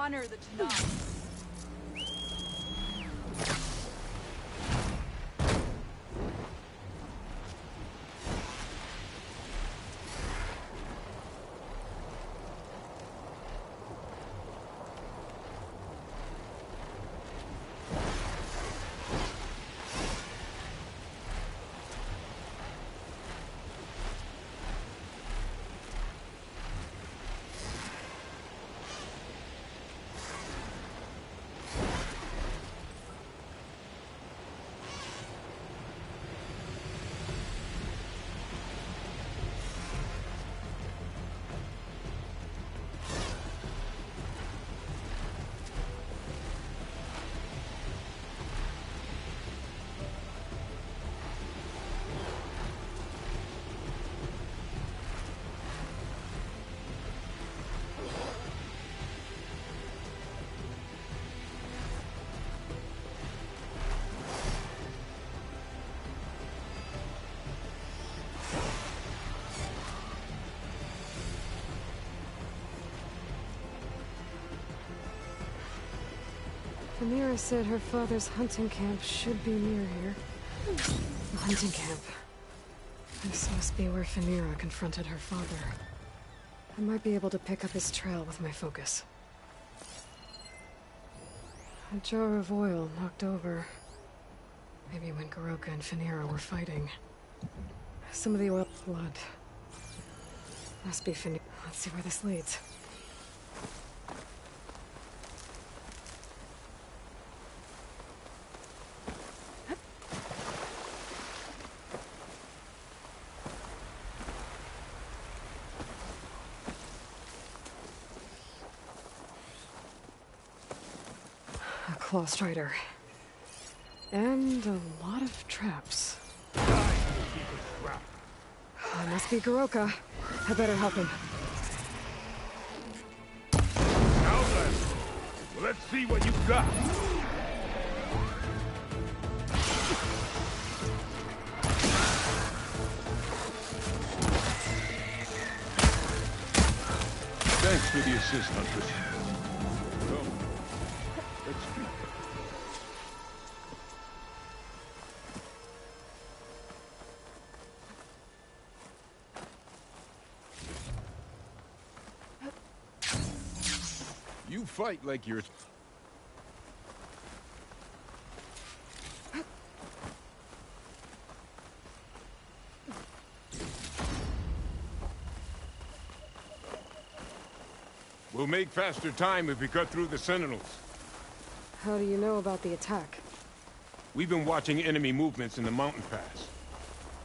honor the Tanakh. Amira said her father's hunting camp should be near here. The hunting camp. This must be where Phaneera confronted her father. I might be able to pick up his trail with my focus. A jar of oil knocked over. Maybe when Garoka and Phaneera were fighting. Some of the oil blood. Must be Phaneera. Let's see where this leads. Claw strider. And a lot of traps. I must be Garoka. I better help him. Now then, let's see what you've got. Thanks for the assist, Huntress. Let's speak. You fight like you're... We'll make faster time if we cut through the Sentinels. How do you know about the attack? We've been watching enemy movements in the mountain pass.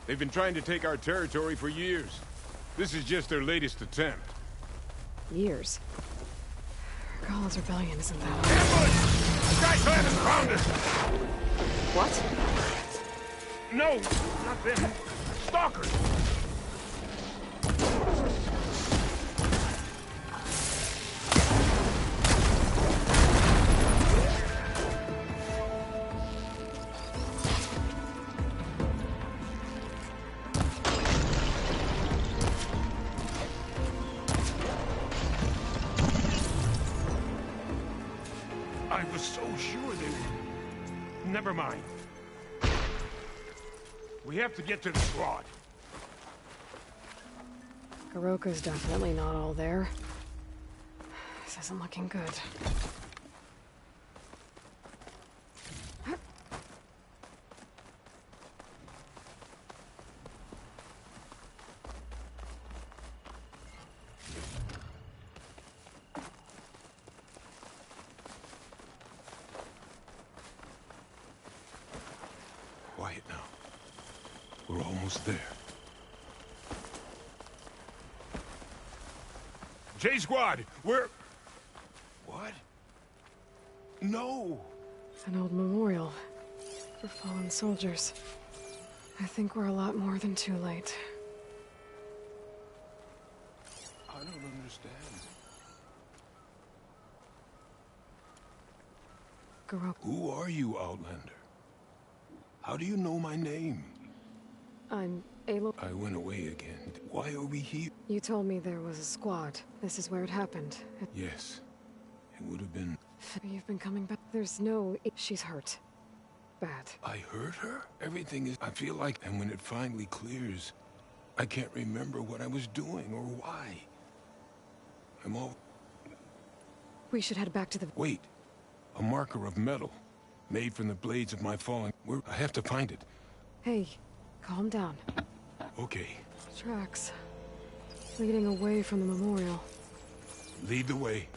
They've been trying to take our territory for years. This is just their latest attempt. Years. Gall's rebellion isn't that old. Skyclan has found us! What? No, not them. Stalkers! I was so sure they were... Never mind. We have to get to the squad. Garoka's definitely not all there. This isn't looking good. Quiet now. We're almost there. J-Squad, we're... What? No! An old memorial for fallen soldiers. I think we're a lot more than too late. I don't understand. Garoka. Who are you, Outlander? How do you know my name? I'm Aloy. I went away again. Why are we here? You told me there was a squad. This is where it happened. Yes. It would have been... You've been coming back. There's no... She's hurt. Bad. I hurt her? Everything is... I feel like... And when it finally clears, I can't remember what I was doing or why. I'm all... We should head back to the... Wait. A marker of metal. Made from the blades of my fallen... I have to find it. Hey, calm down. Okay. Tracks. Leading away from the memorial. Lead the way.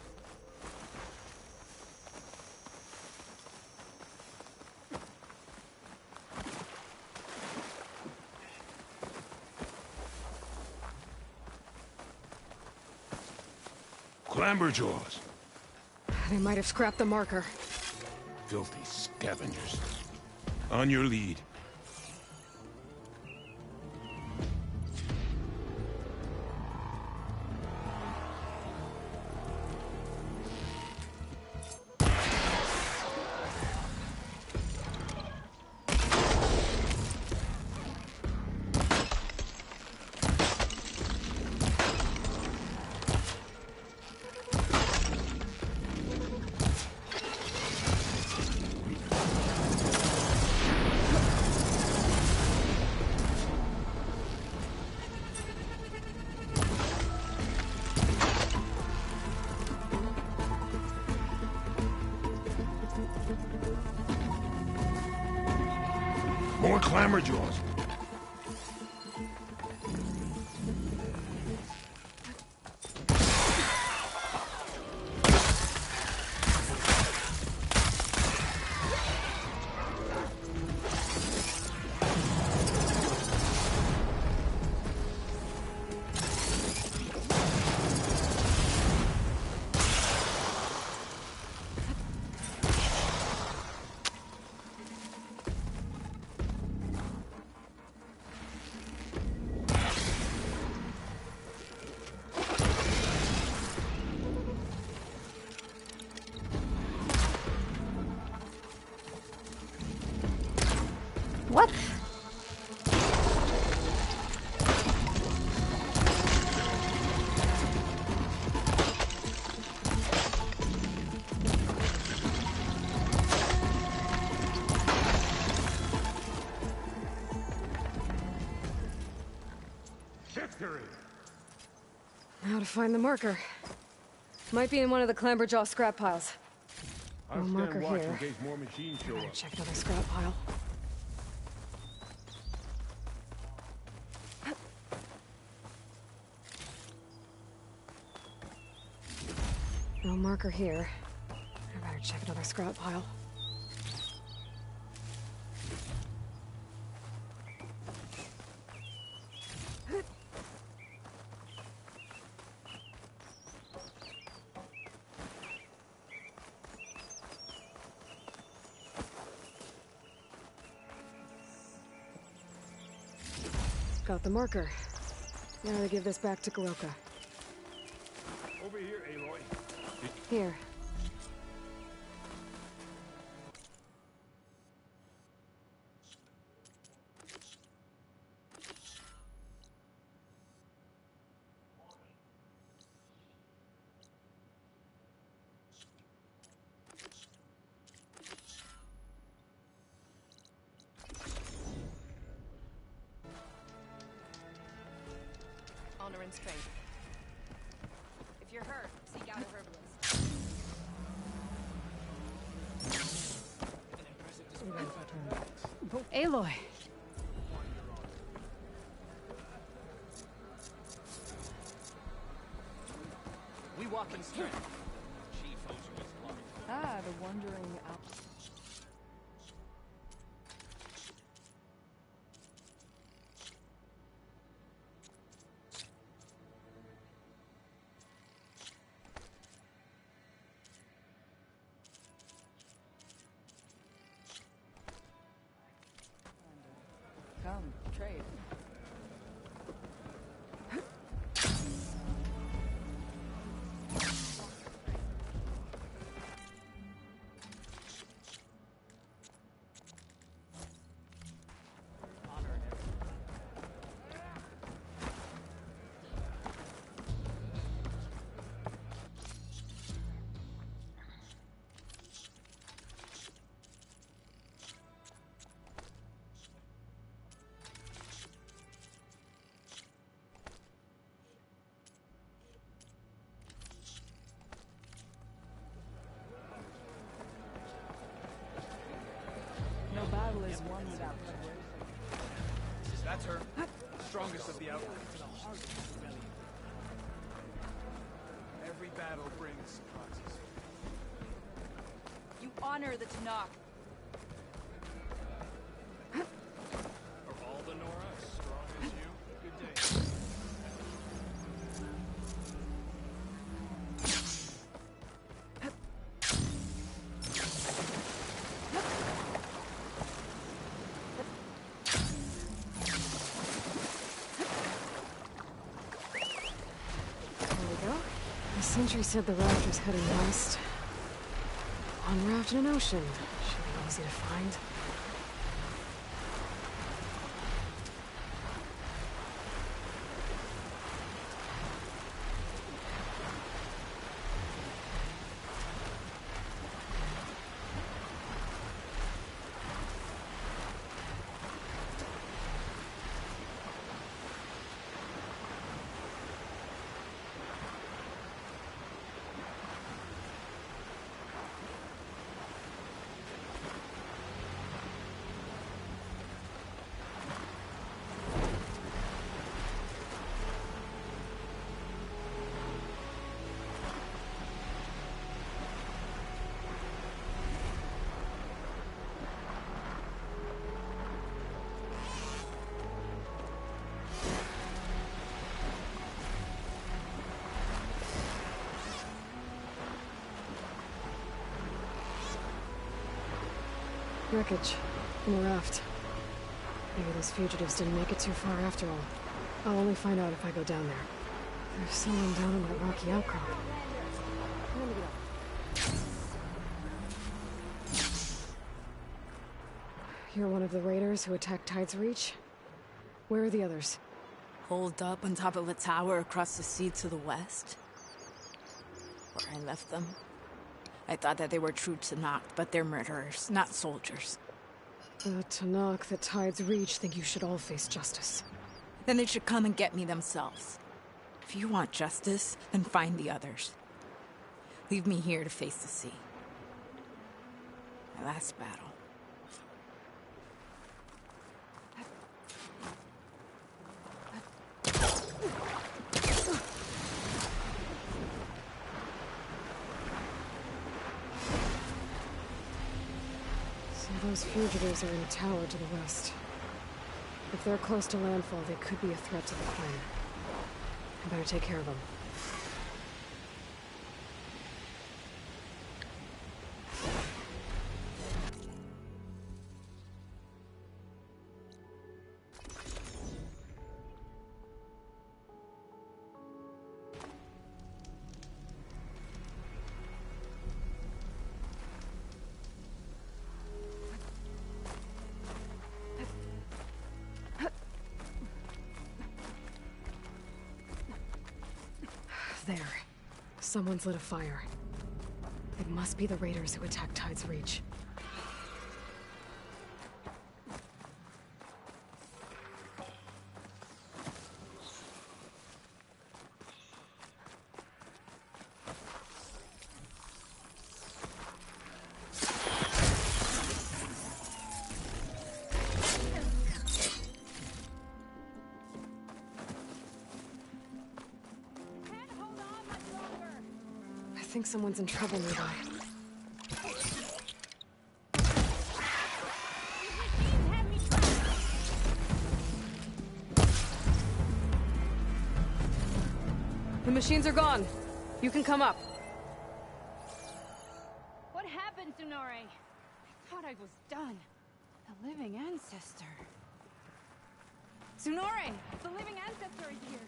Clamberjaws. They might have scrapped the marker. Filthy scavengers. On your lead. More clamberjaws. What? Victory! Now to find the marker. Might be in one of the Clamberjaw scrap piles. I'll No stand marker watch here. in case more machines show Better up. check another scrap pile. No marker here. I better check another scrap pile. Got the marker. Now to give this back to Garoka. Over here, Aloy. Here. Honor and strength. If you're hurt, seek out a herbalist. Aloy! We walk in strength. Chief Ozu's blood. Ah, the wandering out. Come, trade. battle is won without preparation. That's her. Strongest of the outlaws. Every battle brings surprises. You honor the Tanakh. Are all the Nora as strong as you? Good day. There we go. The sentry said the raft was heading west. One raft in an ocean. Should be easy to find. Wreckage. In the raft. Maybe those fugitives didn't make it too far after all. I'll only find out if I go down there. There's someone down in that rocky outcrop. You're one of the raiders who attacked Tide's Reach? Where are the others? Holed up on top of a tower across the sea to the west. Where I left them. I thought that they were true Tanakh, but they're murderers, not soldiers. The Tanakh that Tide's Reach think you should all face justice. Then they should come and get me themselves. If you want justice, then find the others. Leave me here to face the sea. My last battle. So those fugitives are in a tower to the west. If they're close to landfall, they could be a threat to the clan. I better take care of them. There. Someone's lit a fire. It must be the raiders who attacked Tide's Reach. I think someone's in trouble nearby. The machines are gone. You can come up. What happened, Tsunore? I thought I was done. The living ancestor. Tsunore! The living ancestor is here!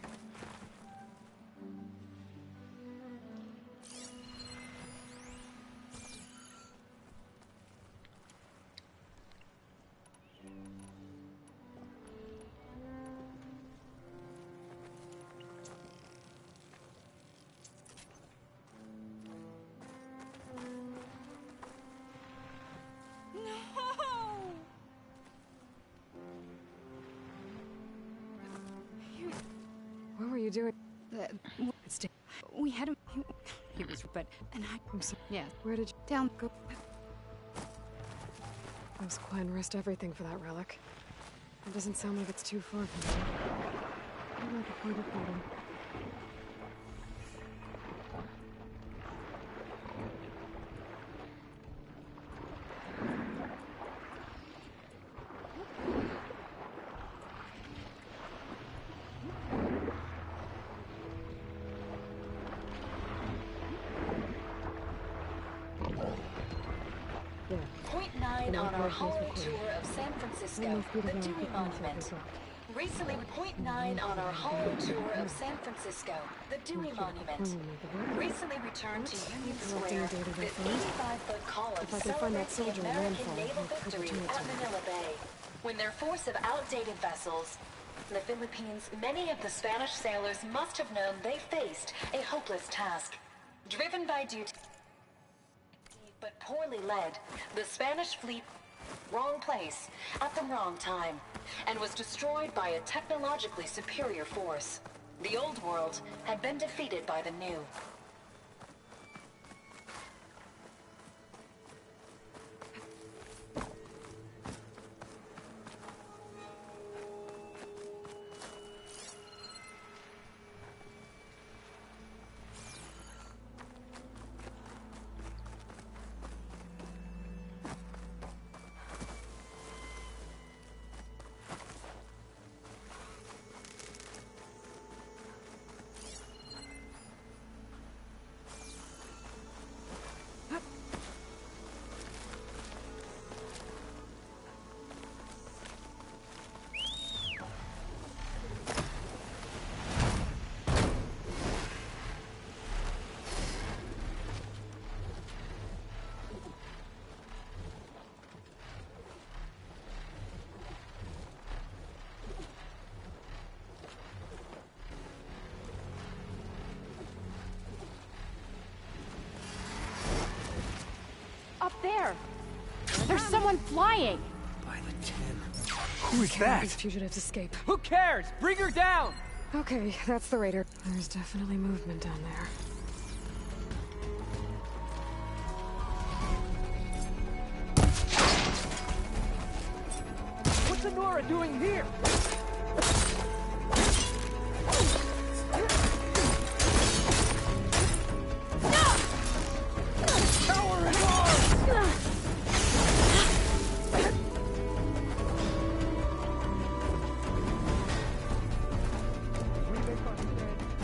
What were you doing? We had him. He was, but and I. I'm sorry. Yeah. Where did you Down. Go. Those Quen risked everything for that relic. It doesn't sound like it's too far from here. I'd like a point of freedom. Point 9 on our home tour of San Francisco, the Dewey Monument. Recently, Point 9 on our home tour of San Francisco, the Dewey Monument. Recently returned to Union Square, this 85-foot column celebrates the American naval victory at Manila Bay. When their force of outdated vessels, the Philippines, many of the Spanish sailors must have known they faced a hopeless task. Driven by duty, but poorly led, the Spanish fleet wrong place at the wrong time and was destroyed by a technologically superior force. The old world had been defeated by the new. Up there! There's someone flying! By the 10. Who is These that? fugitives escape. Who cares? Bring her down! Okay, that's the raider. There's definitely movement down there. What's Nora doing here? Tower and arms!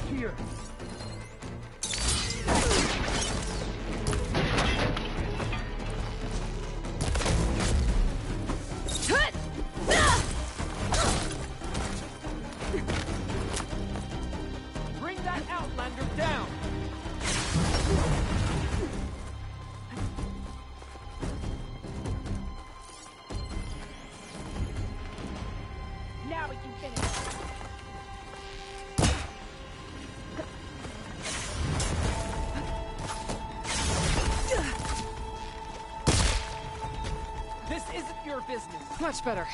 Here. Bring that Outlander down! Now we can finish. This isn't your business. Much better.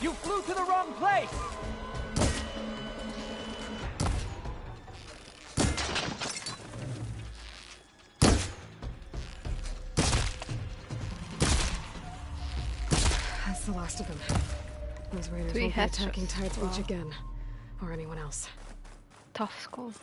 You flew to the wrong place! That's the last of them. Those raiders Three won't be headshots. attacking Tide's Reach Wow. again. Or anyone else. Tough skull.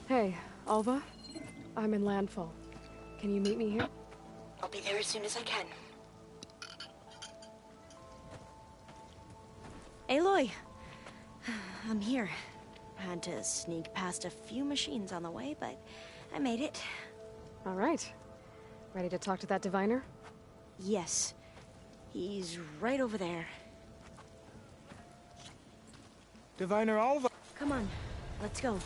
Hey, Alva? I'm in landfall. Can you meet me here? I'll be there as soon as I can. Aloy, I'm here. Had to sneak past a few machines on the way, but I made it. All right. Ready to talk to that diviner? Yes. He's right over there. Diviner Alva. Come on, let's go.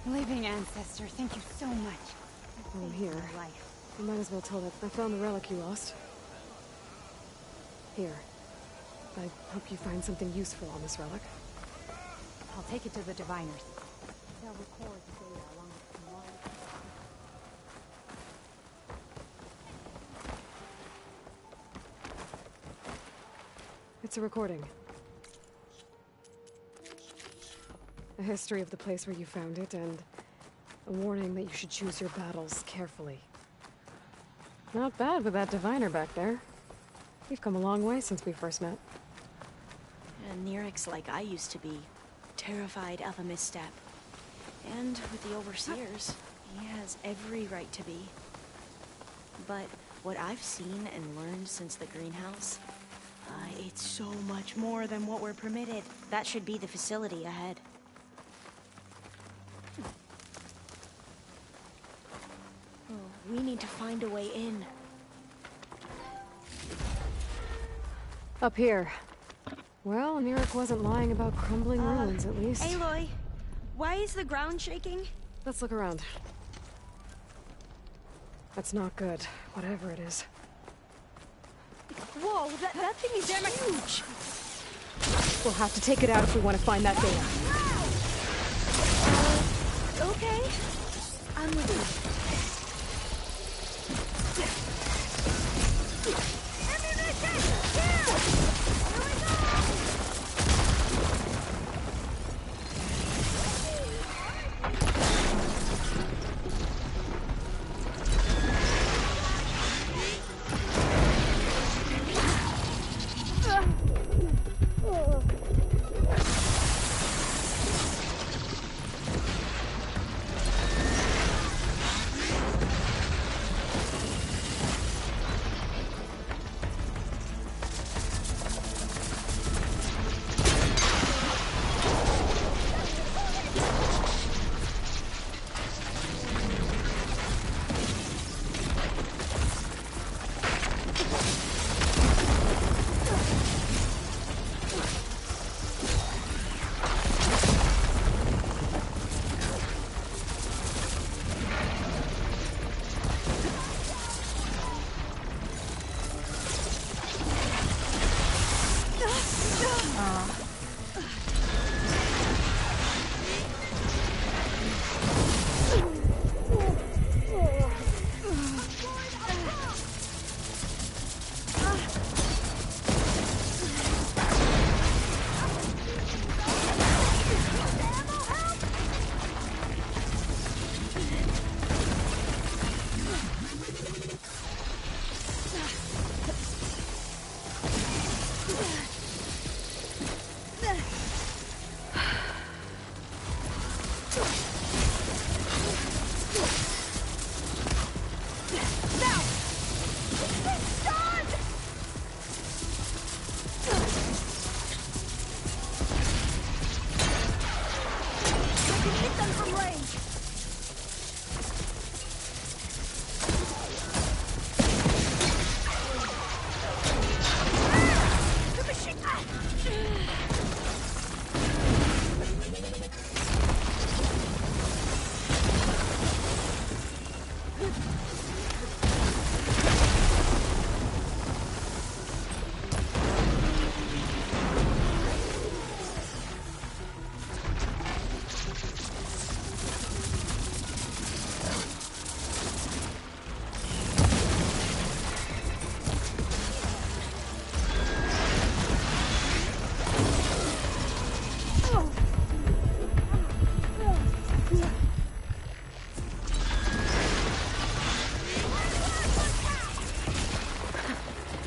Living ancestor, thank you so much. While I'm here, you might as well tell that I found the relic you lost. Here. I hope you find something useful on this relic. I'll take it to the diviners. They'll record the data along with some more. It's a recording. A history of the place where you found it, and a warning that you should choose your battles carefully. Not bad with that diviner back there. We've come a long way since we first met. And Nerek's like I used to be, terrified of a misstep. And with the Overseers, he has every right to be. But what I've seen and learned since the greenhouse, it's so much more than what we're permitted. That should be the facility ahead. Oh, we need to find a way in. Up here. Well, Nerek wasn't lying about crumbling ruins, at least. Aloy, why is the ground shaking? Let's look around. That's not good, whatever it is. Whoa, that thing is huge! We'll have to take it out if we want to find that data. Okay. I'm with you.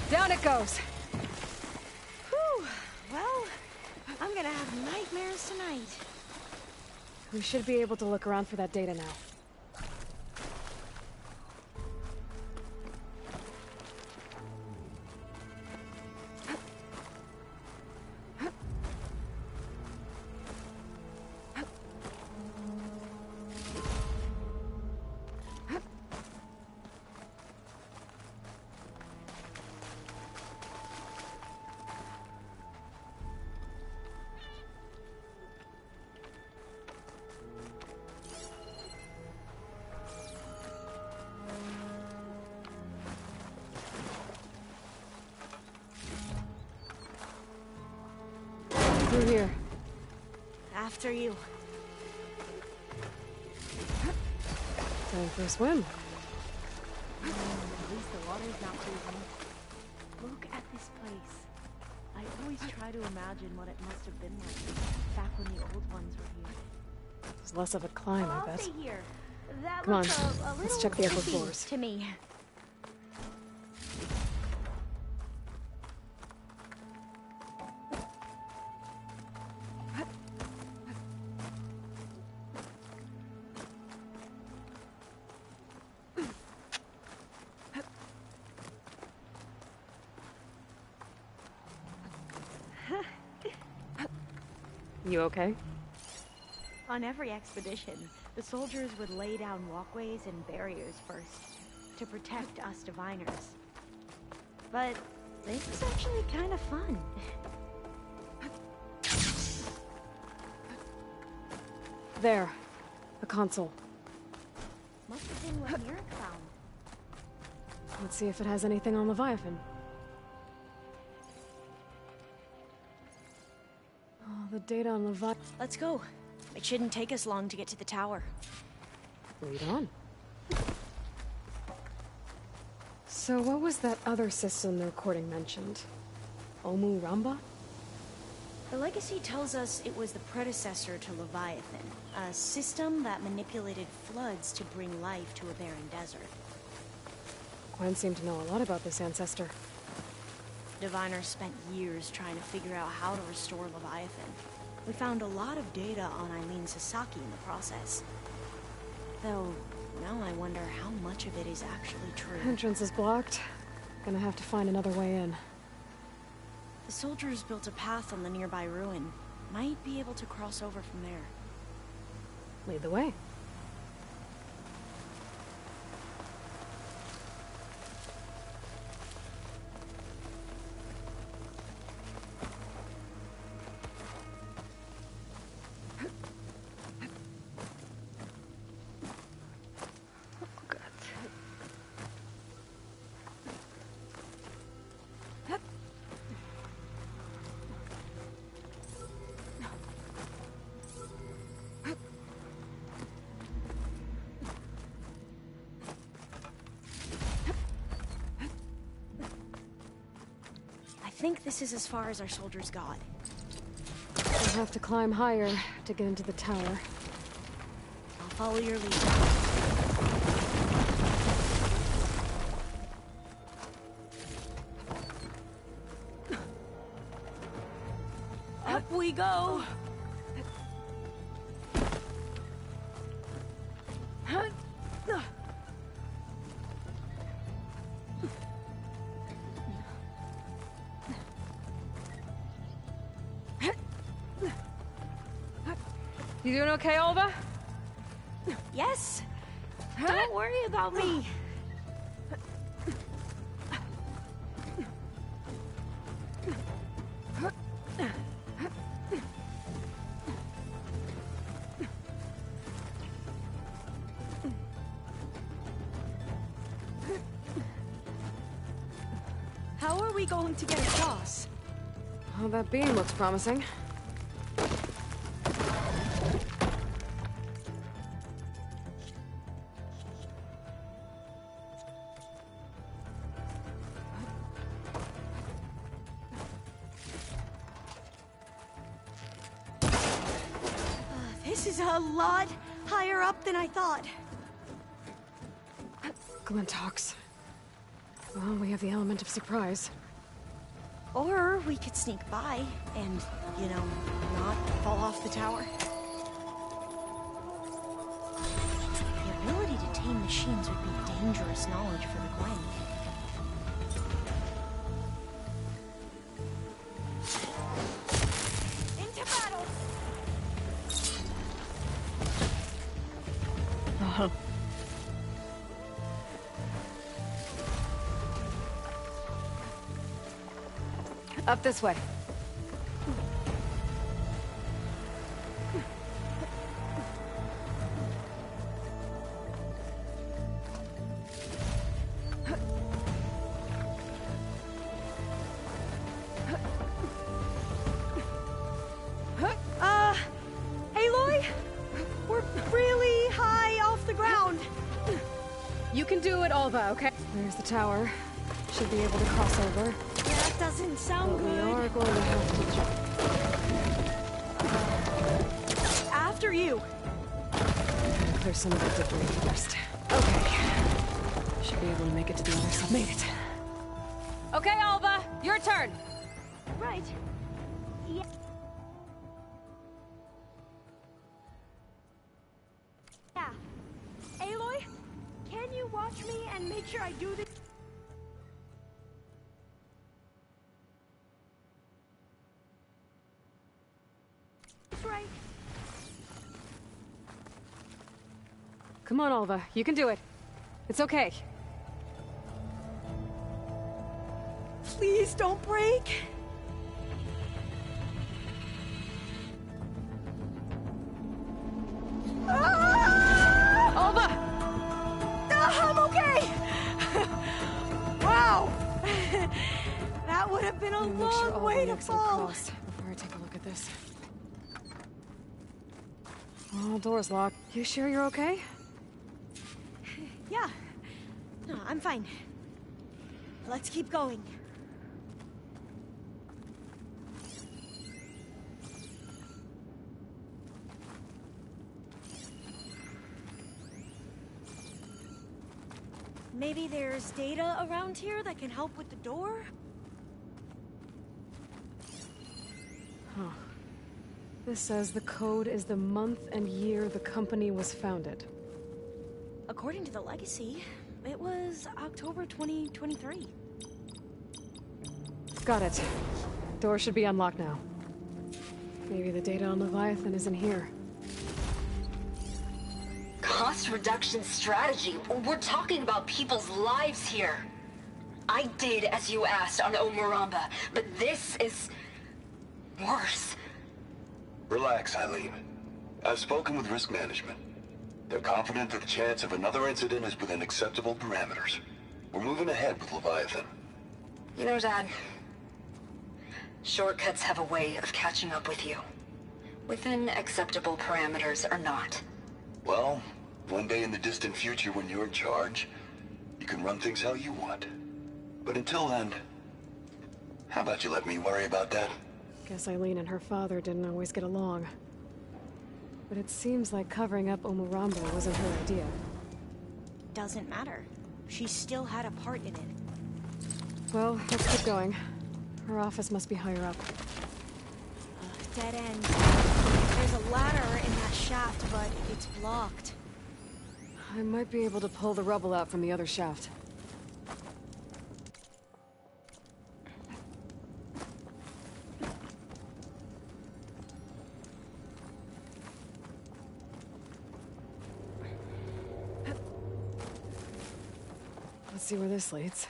Down it goes. Whew. Well, I'm gonna have nightmares tonight. We should be able to look around for that data now. After you. Time for a swim. At least the water's not freezing. Look at this place. I always try to imagine what it must have been like back when the old ones were here. It's less of a climb, I I'll bet. stay here. That Come on, looks a let's little check the upper creepy floors. to me. You okay? On every expedition, the soldiers would lay down walkways and barriers first to protect us diviners. But this is actually kind of fun. There. A console. Must have been what Eric found. Let's see if it has anything on Leviathan. Oh, the data on Leviathan. Let's go. It shouldn't take us long to get to the tower. Lead on. So what was that other system the recording mentioned? Omu Ramba? The legacy tells us it was the predecessor to Leviathan, a system that manipulated floods to bring life to a barren desert. Gwen seemed to know a lot about this ancestor. Diviners spent years trying to figure out how to restore Leviathan. We found a lot of data on Eileen Sasaki in the process. Though, now I wonder how much of it is actually true. Entrance is blocked. Gonna have to find another way in. The soldiers built a path on the nearby ruin. Might be able to cross over from there. Lead the way. I think this is as far as our soldiers got. We'll have to climb higher to get into the tower. I'll follow your lead. Up we go! You doing okay, Olva? Yes! Don't worry about me! How are we going to get across? Oh, that beam looks promising. This is a lot higher up than I thought. Glintox. Well, we have the element of surprise. Or we could sneak by and, you know, not fall off the tower. The ability to tame machines would be dangerous knowledge for the Gwen. Into battle! Oh. Up this way. around! You can do it, Alva, okay? There's the tower. Should be able to cross over. That doesn't sound But we good. are going to have to jump. After you. Clear some of the debris first. Okay. Should be able to make it to the other side. Made it. Okay, Alva, your turn. Right. Yeah. Yeah. Aloy, can you watch me and make sure I do this? Right. Come on, Alva. You can do it. It's okay. Please don't break. Alva! I'm okay. Wow. That would have been a Make sure long all way the to exits are fall. crossed before I take a look at this. Oh, door's locked. You sure you're okay? Yeah. No, I'm fine. Let's keep going. Maybe there's data around here that can help with the door? Huh. This says the code is the month and year the company was founded. According to the legacy, it was October 2023. Got it. Door should be unlocked now. Maybe the data on Leviathan is in here. Cost reduction strategy. We're talking about people's lives here. I did as you asked on Omuramba, but this is worse. Relax, Eileen. I've spoken with risk management. They're confident that the chance of another incident is within acceptable parameters. We're moving ahead with Leviathan. You know, Dad, shortcuts have a way of catching up with you. Within acceptable parameters or not. Well, one day in the distant future when you're in charge, you can run things how you want. But until then, how about you let me worry about that? Guess Eileen and her father didn't always get along. But it seems like covering up Omuramba wasn't her idea. Doesn't matter. She still had a part in it. Well, let's keep going. Her office must be higher up. Dead end. There's a ladder in that shaft, but it's blocked. I might be able to pull the rubble out from the other shaft. Let's see where this leads.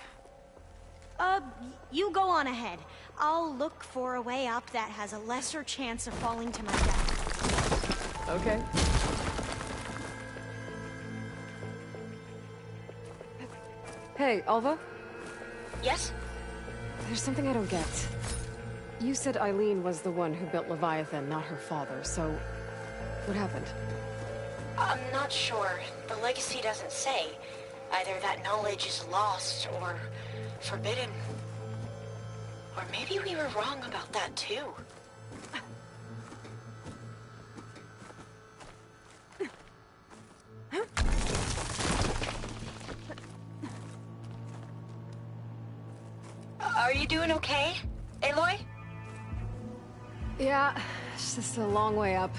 You go on ahead. I'll look for a way up that has a lesser chance of falling to my death. Okay. Hey, Alva? Yes? There's something I don't get. You said Eileen was the one who built Leviathan, not her father, so... what happened? I'm not sure. The legacy doesn't say. Either that knowledge is lost or forbidden. Or maybe we were wrong about that too. Are you doing okay, Aloy? Yeah, it's just a long way up.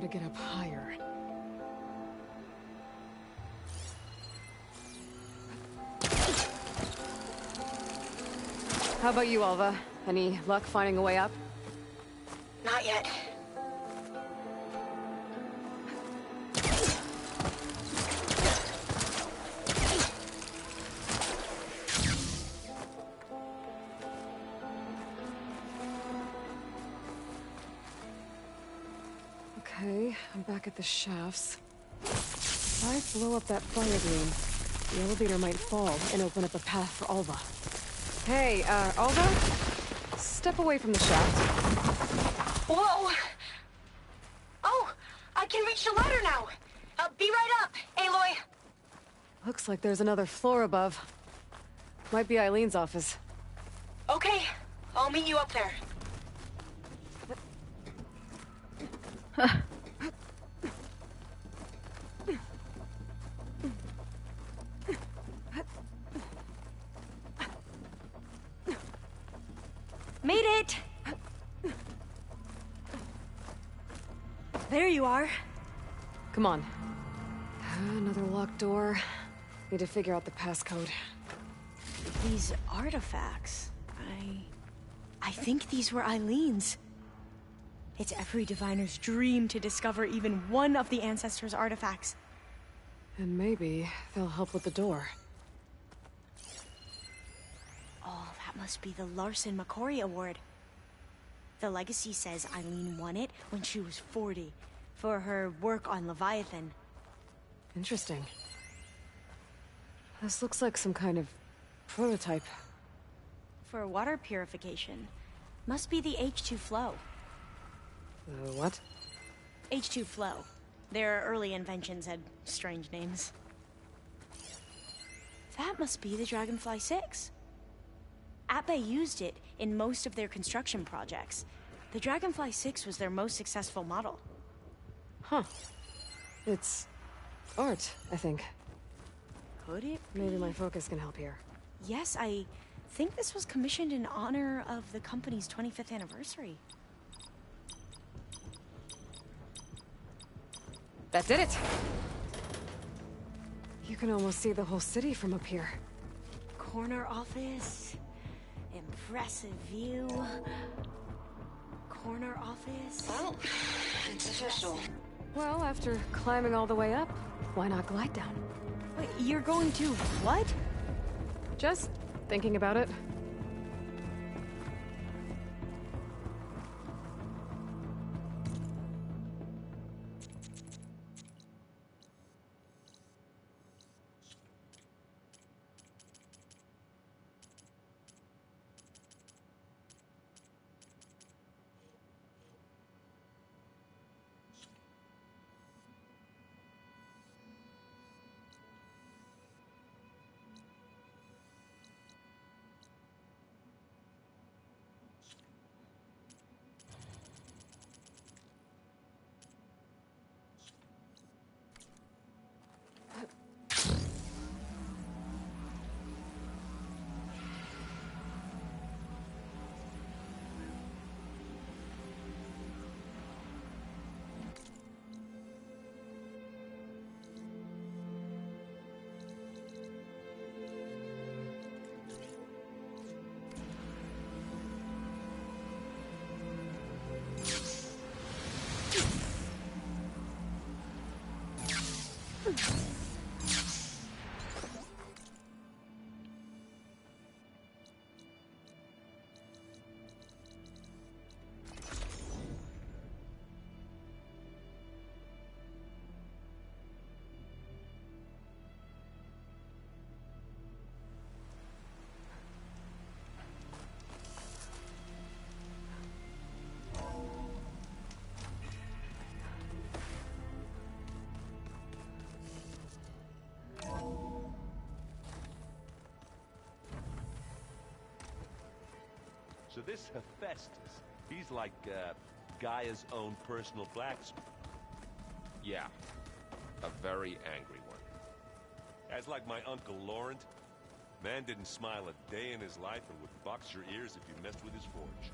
to get up higher. How about you, Alva? Any luck finding a way up? Not yet. Okay, I'm back at the shafts. If I blow up that fire beam, the elevator might fall and open up a path for Alva. Hey, Alva? Step away from the shaft. Whoa! Oh! I can reach the ladder now! I'll be right up, Aloy! Looks like there's another floor above. Might be Eileen's office. Okay, I'll meet you up there. Made it! There you are. Come on. Another locked door. Need to figure out the passcode. These artifacts... I think these were Eileen's. It's every diviner's dream to discover even one of the Ancestors' artifacts. And maybe they'll help with the door. Oh, that must be the Larson McCory Award. The legacy says Eileen won it when she was 40, for her work on Leviathan. Interesting. This looks like some kind of prototype. For water purification. Must be the H2 flow. What? H2 flow. Their early inventions had strange names. That must be the Dragonfly 6. Atbay used it in most of their construction projects. The Dragonfly 6 was their most successful model. Huh. It's art, I think. Could it be? Maybe my focus can help here. Yes, I think this was commissioned in honor of the company's 25th anniversary. That did it! You can almost see the whole city from up here. Corner office. Impressive view. Corner office. Well, it's official. Well, after climbing all the way up, why not glide down? Wait, you're going to what? Just thinking about it. So this Hephaestus, he's like, Gaia's own personal blacksmith. Yeah. A very angry one. That's like my Uncle Laurent. Man didn't smile a day in his life and would box your ears if you messed with his forge.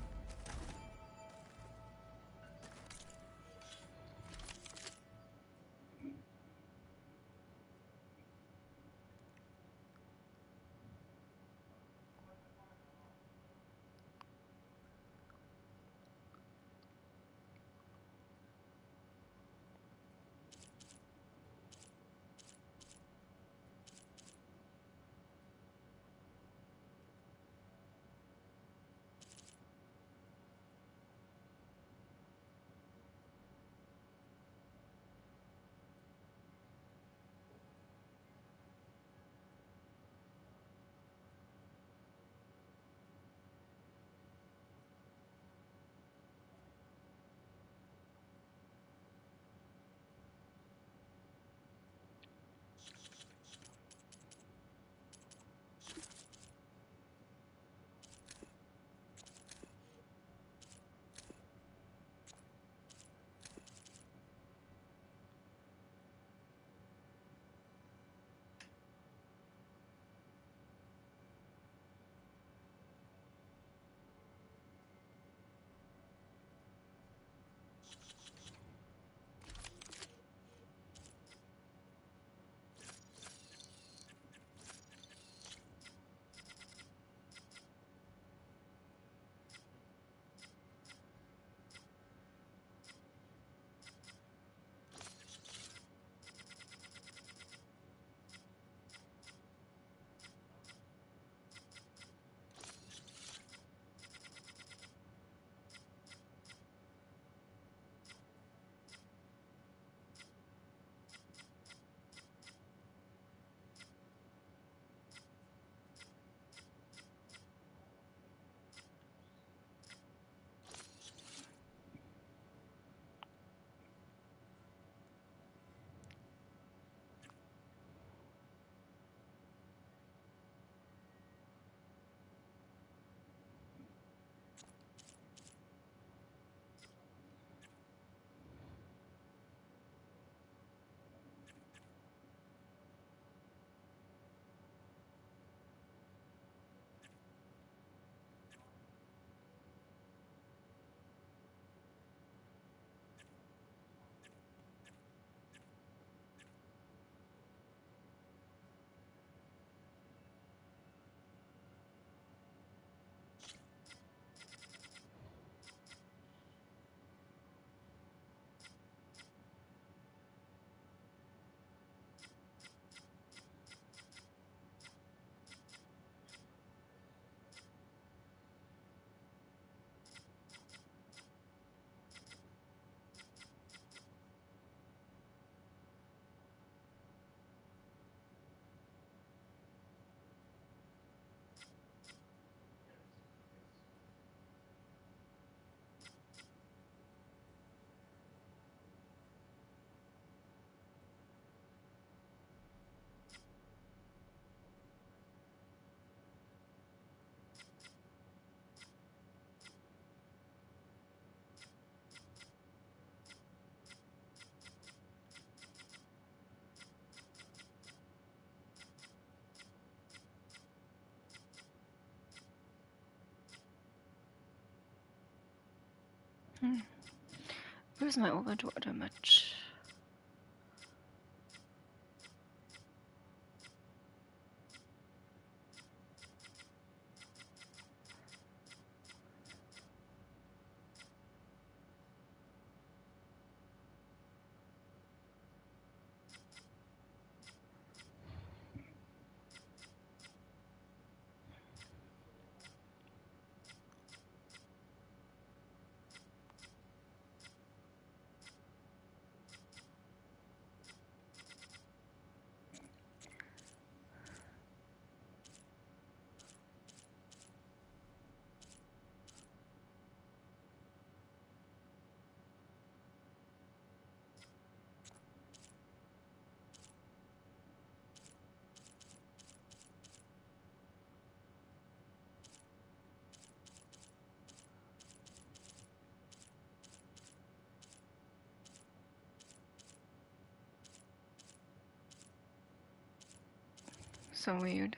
Where's my overdraw damage? So weird.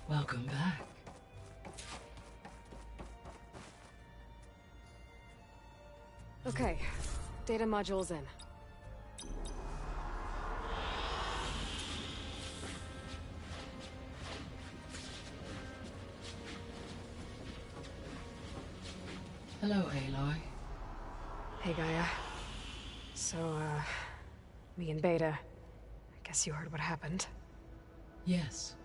Welcome back. Okay, data module's in. Hello, Aloy. Hey, Gaia. So, me and Beta, I guess you heard what happened. Yes.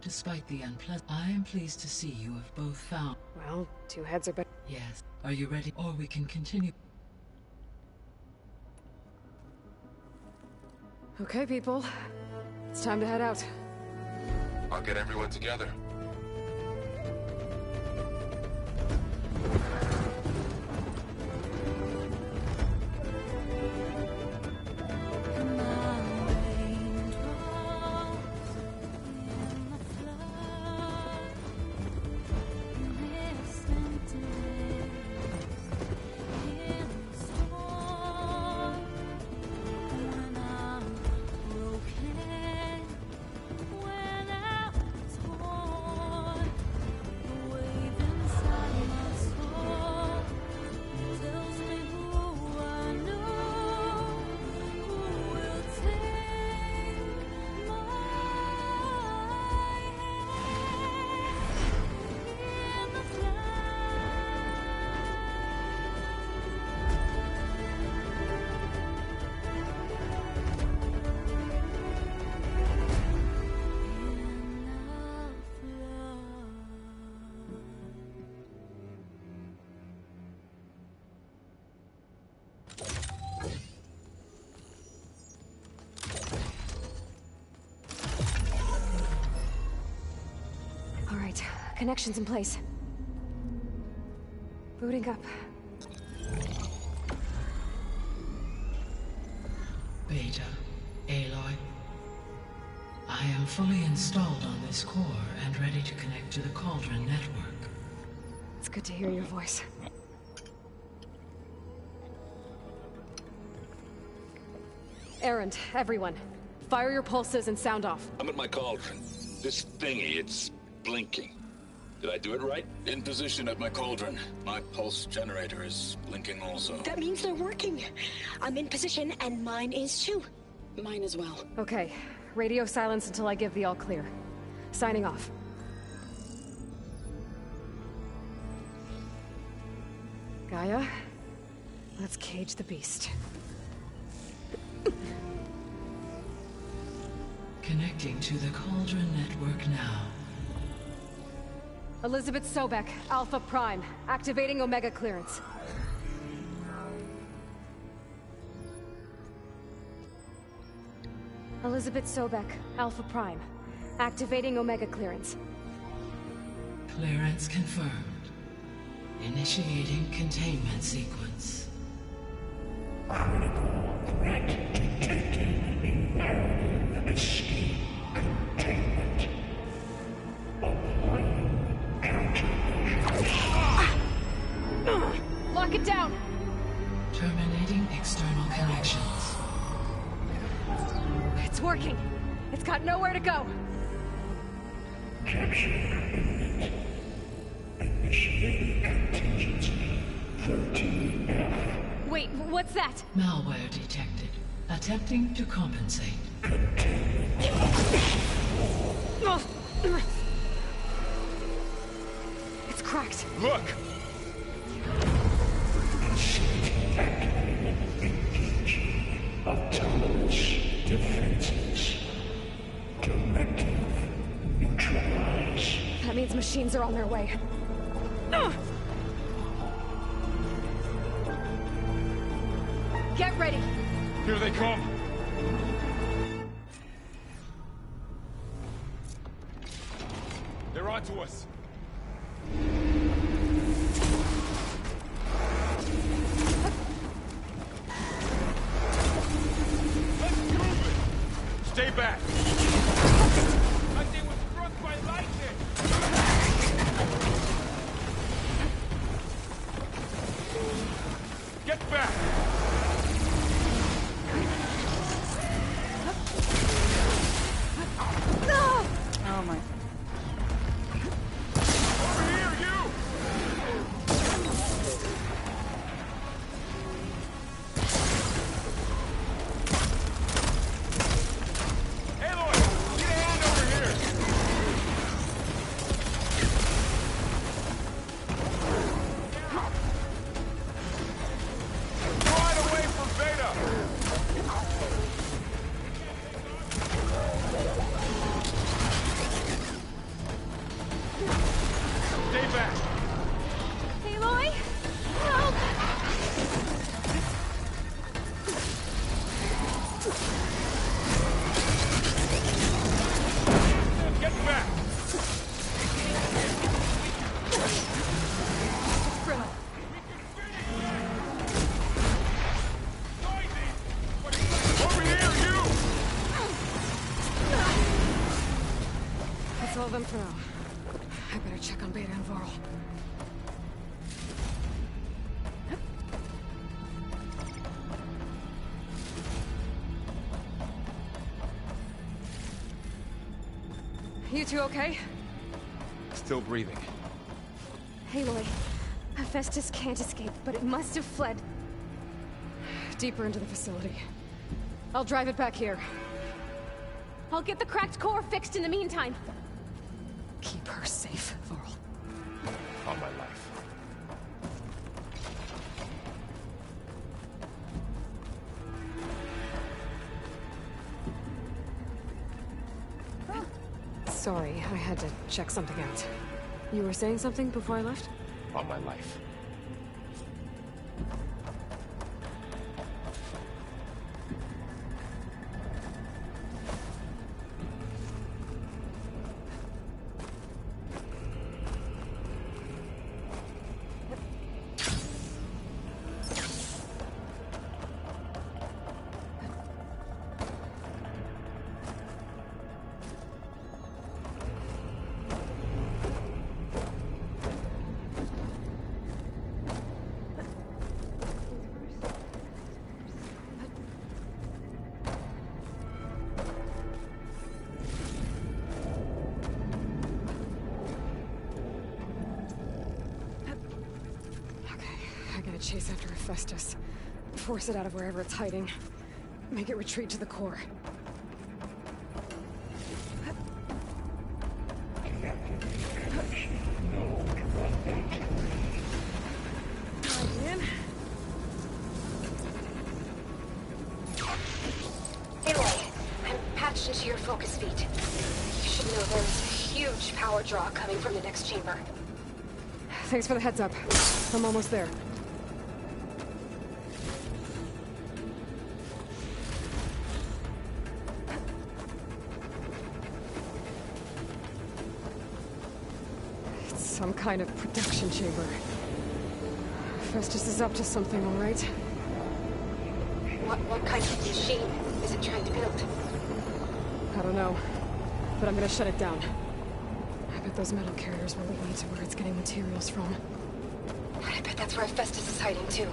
Despite the unpleasant, I am pleased to see you have both found. Well, two heads are better. Yes. Are you ready? Or we can continue. Okay, people. It's time to head out. I'll get everyone together. Connections in place. Booting up. Beta, Aloy, I I am fully installed on this core and ready to connect to the Cauldron network. It's good to hear your voice. Errand, everyone. Fire your pulses and sound off. I'm at my cauldron. This thingy, it's blinking. Did I do it right? In position at my cauldron. My pulse generator is blinking also. That means they're working. I'm in position, and mine is too. Mine as well. Okay. Radio silence until I give the all clear. Signing off. Gaia, let's cage the beast. Connecting to the Cauldron network now. Elizabeth Sobek, Alpha Prime, activating Omega clearance. Elizabeth Sobek, Alpha Prime, activating Omega clearance. Clearance confirmed. Initiating containment sequence. Critical threat detected. Escape containment. Applying countermeasures. Lock it down! Terminating external connections. It's working. It's got nowhere to go. Capture imminent. Initiating contingency 13F. Wait, what's that? Malware detected. Attempting to compensate. It's cracked. Look! Engaging autonomous defenses. Directive neutralize. That means machines are on their way. Get ready! Here they come! They're onto us! Let's move it! Stay back! I think was struck by lightning! Get back! Oh my. Over here, you! Aloy! Get a hand over here! Right away from Beta! Stay back! Aloy? Help! Get back! Bro. Over here, you! That's all of them for now. I better check on Beta and Varl. You two okay? Still breathing. Aloy, Hephaestus can't escape, but it must have fled deeper into the facility. I'll drive it back here. I'll get the cracked core fixed in the meantime. Keep her safe, Varl. On my life. Sorry, I had to check something out. You were saying something before I left? On my life. I gotta chase after Hephaestus. Force it out of wherever it's hiding. Make it retreat to the core. Into your focus feed. You should know there's a huge power draw coming from the next chamber. Thanks for the heads up. I'm almost there. It's some kind of production chamber. Festus is up to something, all right? What kind of machine is it trying to build? I don't know, but I'm gonna shut it down. I bet those metal carriers will lead me to where it's getting materials from. I bet that's where Festus is hiding, too.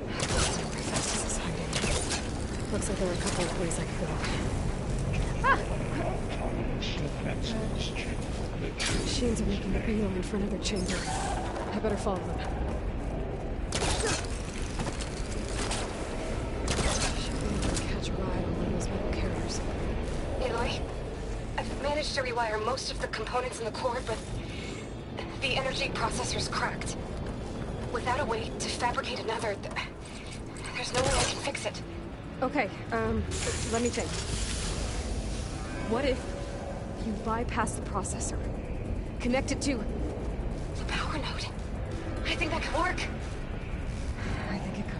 That's where Festus is hiding. Looks like there are a couple of ways I could go. Machines are making a beeline for another chamber. I better follow them. To rewire most of the components in the core, but the energy processor's cracked. Without a way to fabricate another, there's no way I can fix it. Okay, let me think. What if you bypass the processor? Connect it to the power node. I think that could work. I think it could.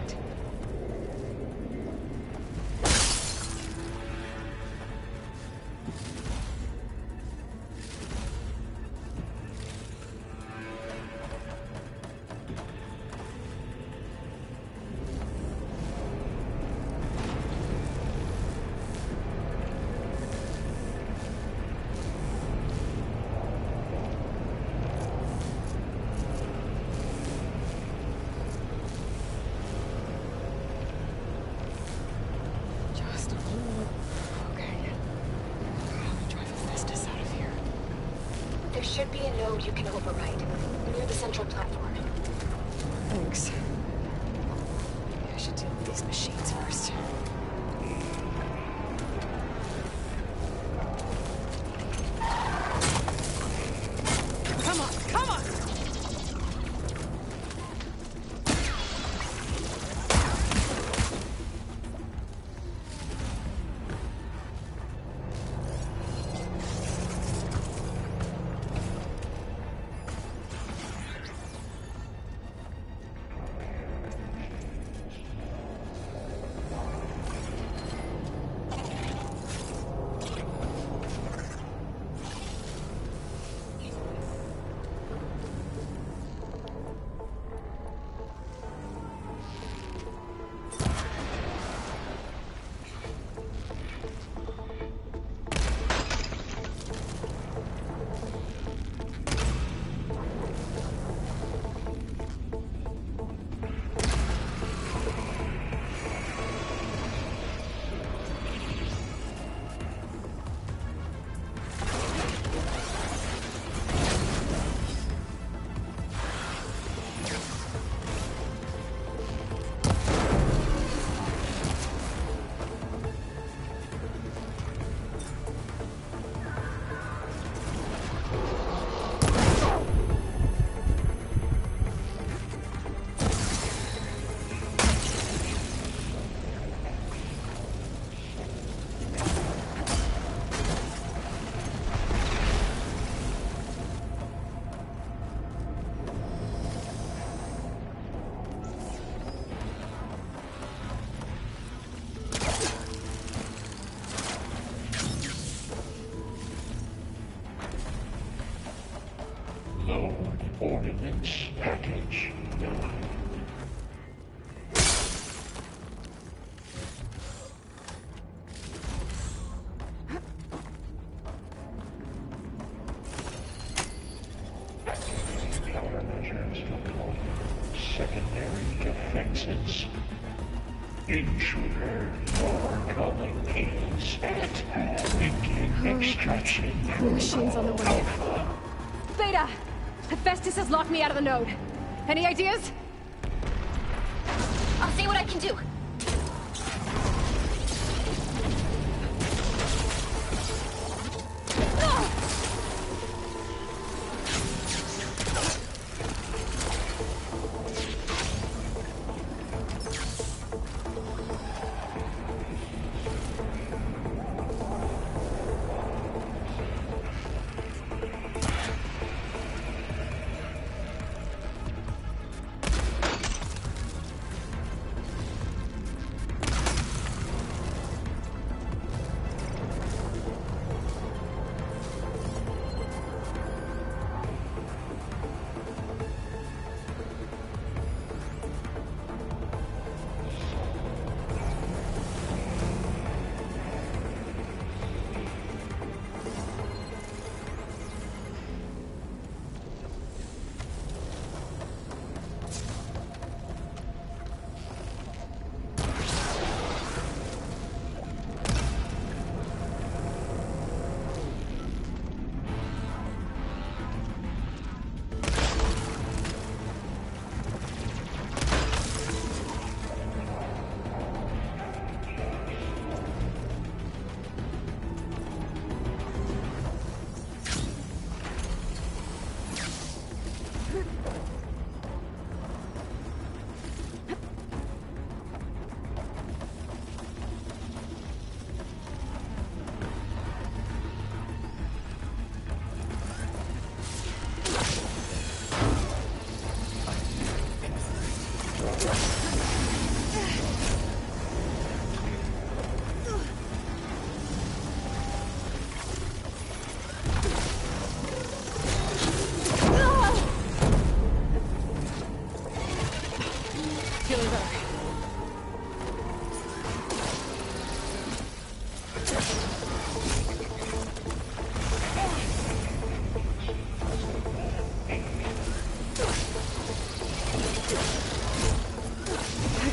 Should be a node you can override, near the central platform. Thanks. Maybe I should deal with these machines first. Come on, come on! Ordnance Package 9. Countermeasures for secondary defenses. Intruder, your calling is at begin extraction. Machines on the way. Beta! Hephaestus has locked me out of the node. Any ideas? I'll see what I can do.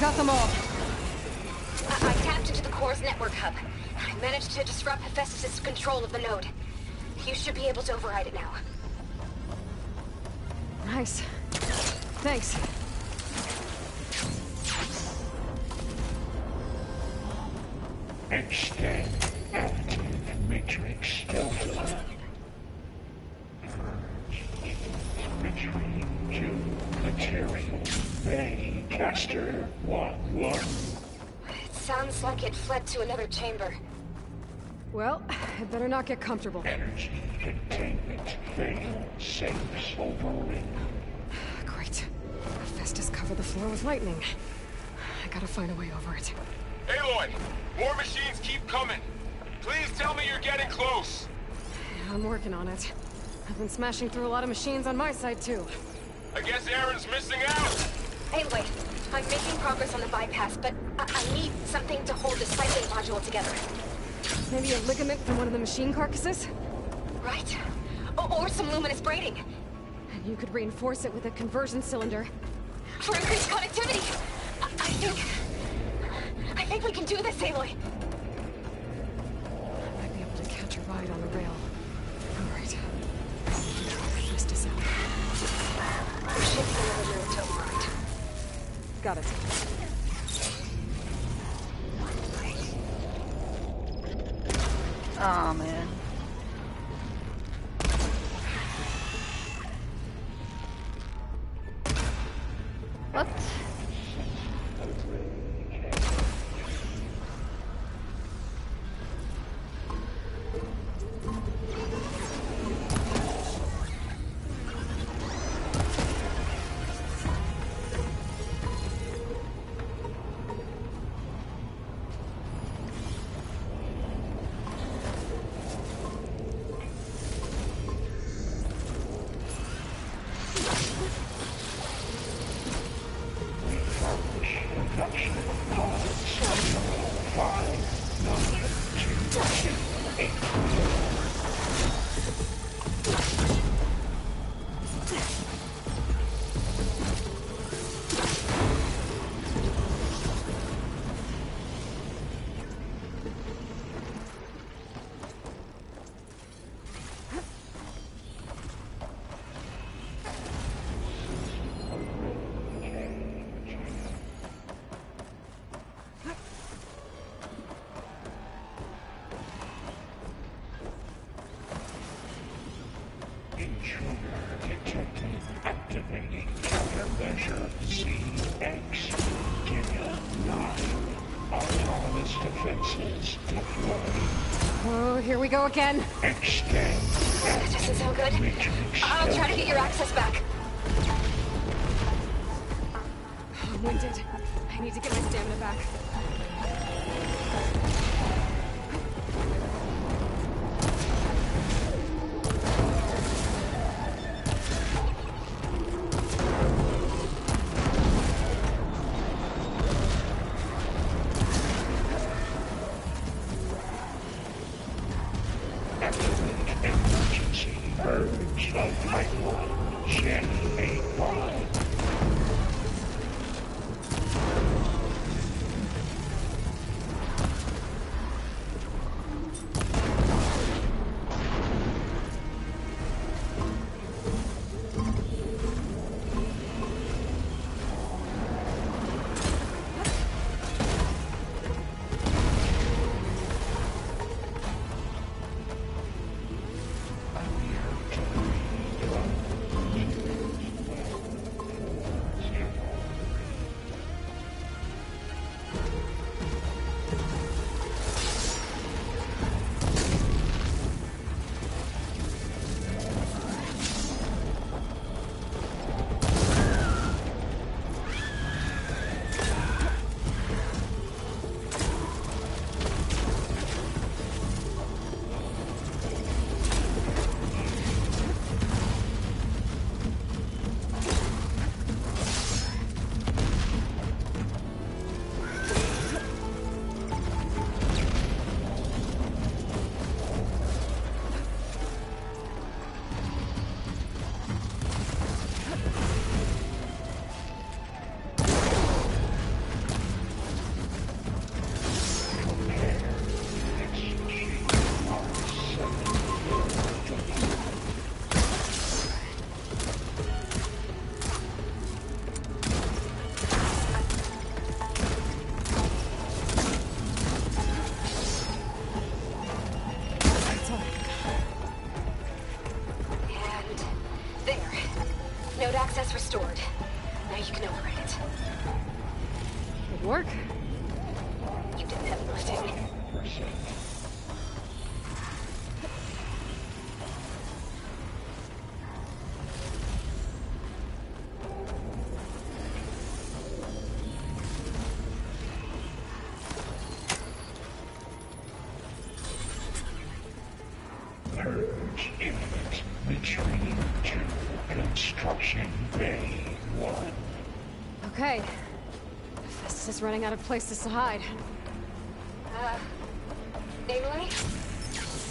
Got them all. I tapped into the core's network hub. I managed to disrupt Hephaestus' control of the node. You should be able to override it now. Nice. Thanks. Extend active matrix filter. Retreat to material bay caster 1-1. It sounds like it fled to another chamber. Well, it better not get comfortable. Energy containment fail. Safes overridden. Great. Hephaestus covered the floor with lightning. I gotta find a way over it. Aloy! More machines keep coming! Please tell me you're getting close! I'm working on it. I've been smashing through a lot of machines on my side, too. I guess Aaron's missing out! Anyway, I'm making progress on the bypass, but I need something to hold the cycling module together. Maybe a ligament from one of the machine carcasses? Right. Or some luminous braiding. And you could reinforce it with a conversion cylinder. For increased connectivity! I think we can do this, Aloy. I might be able to catch a ride on the rail. All right. Hephaestus out. There should be another room to override. Got it. Oh man. What? Activating countermeasure CX. Give 9. Autonomous defenses deployed. Oh, here we go again. Extend. That doesn't sound good. I'll try to get your access back. I'm winded. I need to get my stamina back. Emergency purge of pipeline. Gen 8-5. Node access restored. Now you can override it. Good work. You did the heavy lifting. Purge imminent. Retreating to Construction Bay 1. Okay. Festus is running out of places to hide. Namely,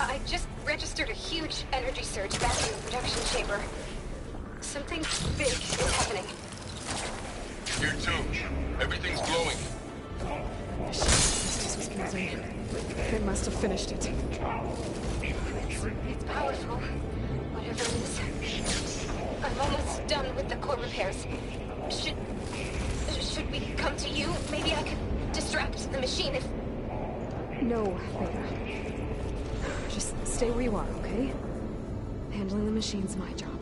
I just registered a huge energy surge back in the production chamber. Something big is happening. Here too. Everything's glowing. Festus was concerned. They must have finished it. It's powerful, whatever it is. I'm almost done with the core repairs. Should we come to you? Maybe I could distract the machine if... No, Beta. Just stay where you are, okay? Handling the machine's my job.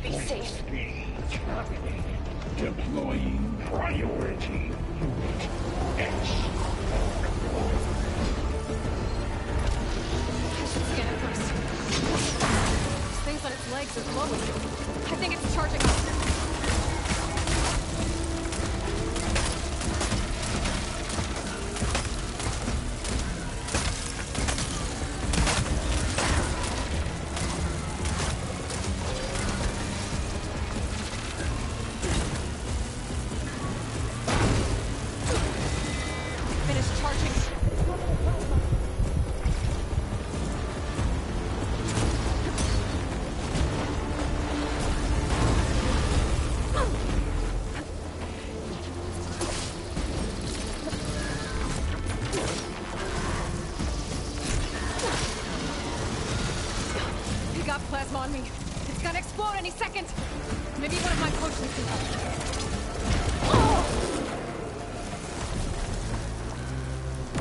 Be safe. Deploying priority unit X. I should scan it first. This thing's on its legs are glowing. I think it's charging up. On me. It's gonna explode any second. Maybe one of my potions can help.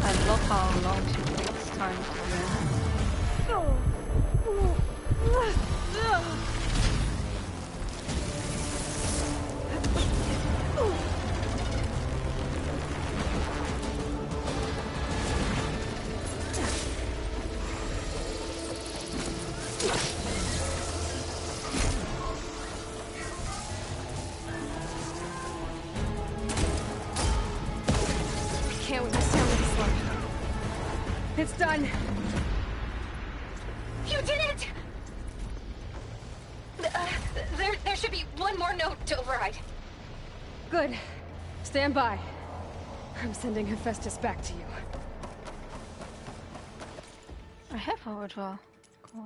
I love how long she takes time to Can't with this sound this slow. It's done. You did it! There should be one more note to override. Good. Stand by. I'm sending Hephaestus back to you. I have a ritual. Cool.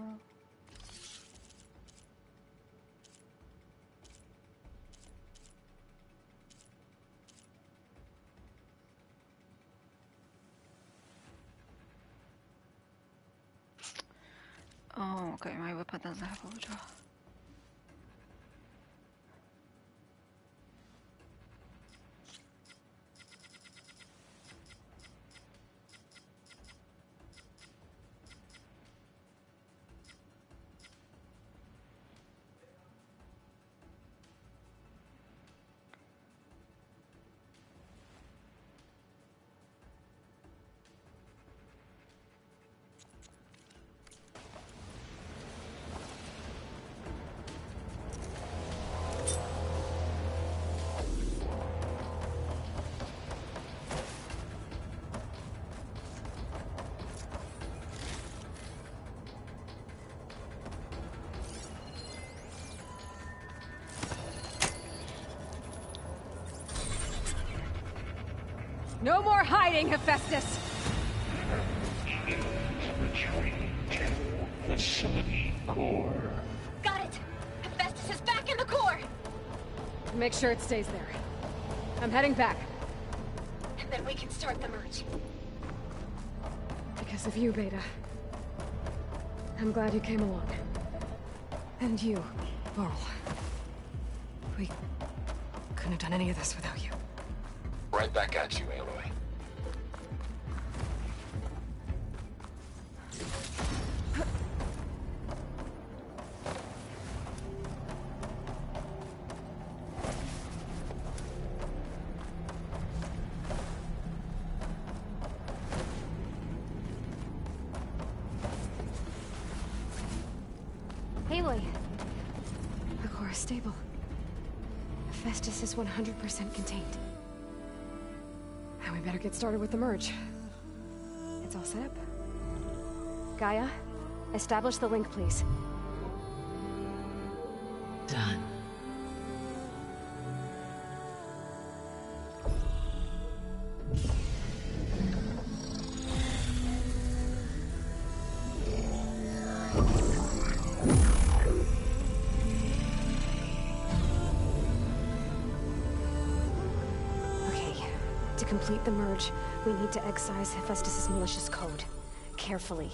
Oh, okay, my weapon doesn't have a ritual. No more hiding, Hephaestus! Retreating to facility core. Got it! Hephaestus is back in the core! Make sure it stays there. I'm heading back. And then we can start the merge. Because of you, Beta. I'm glad you came along. And you, Laurel. We couldn't have done any of this without you. Right back at you, Aloy. Aloy. The core is stable. Hephaestus is 100% contained. Now we better get started with the merge. It's all set up. Gaia, establish the link, please. Done. To complete the merge, we need to excise Hephaestus' malicious code. Carefully.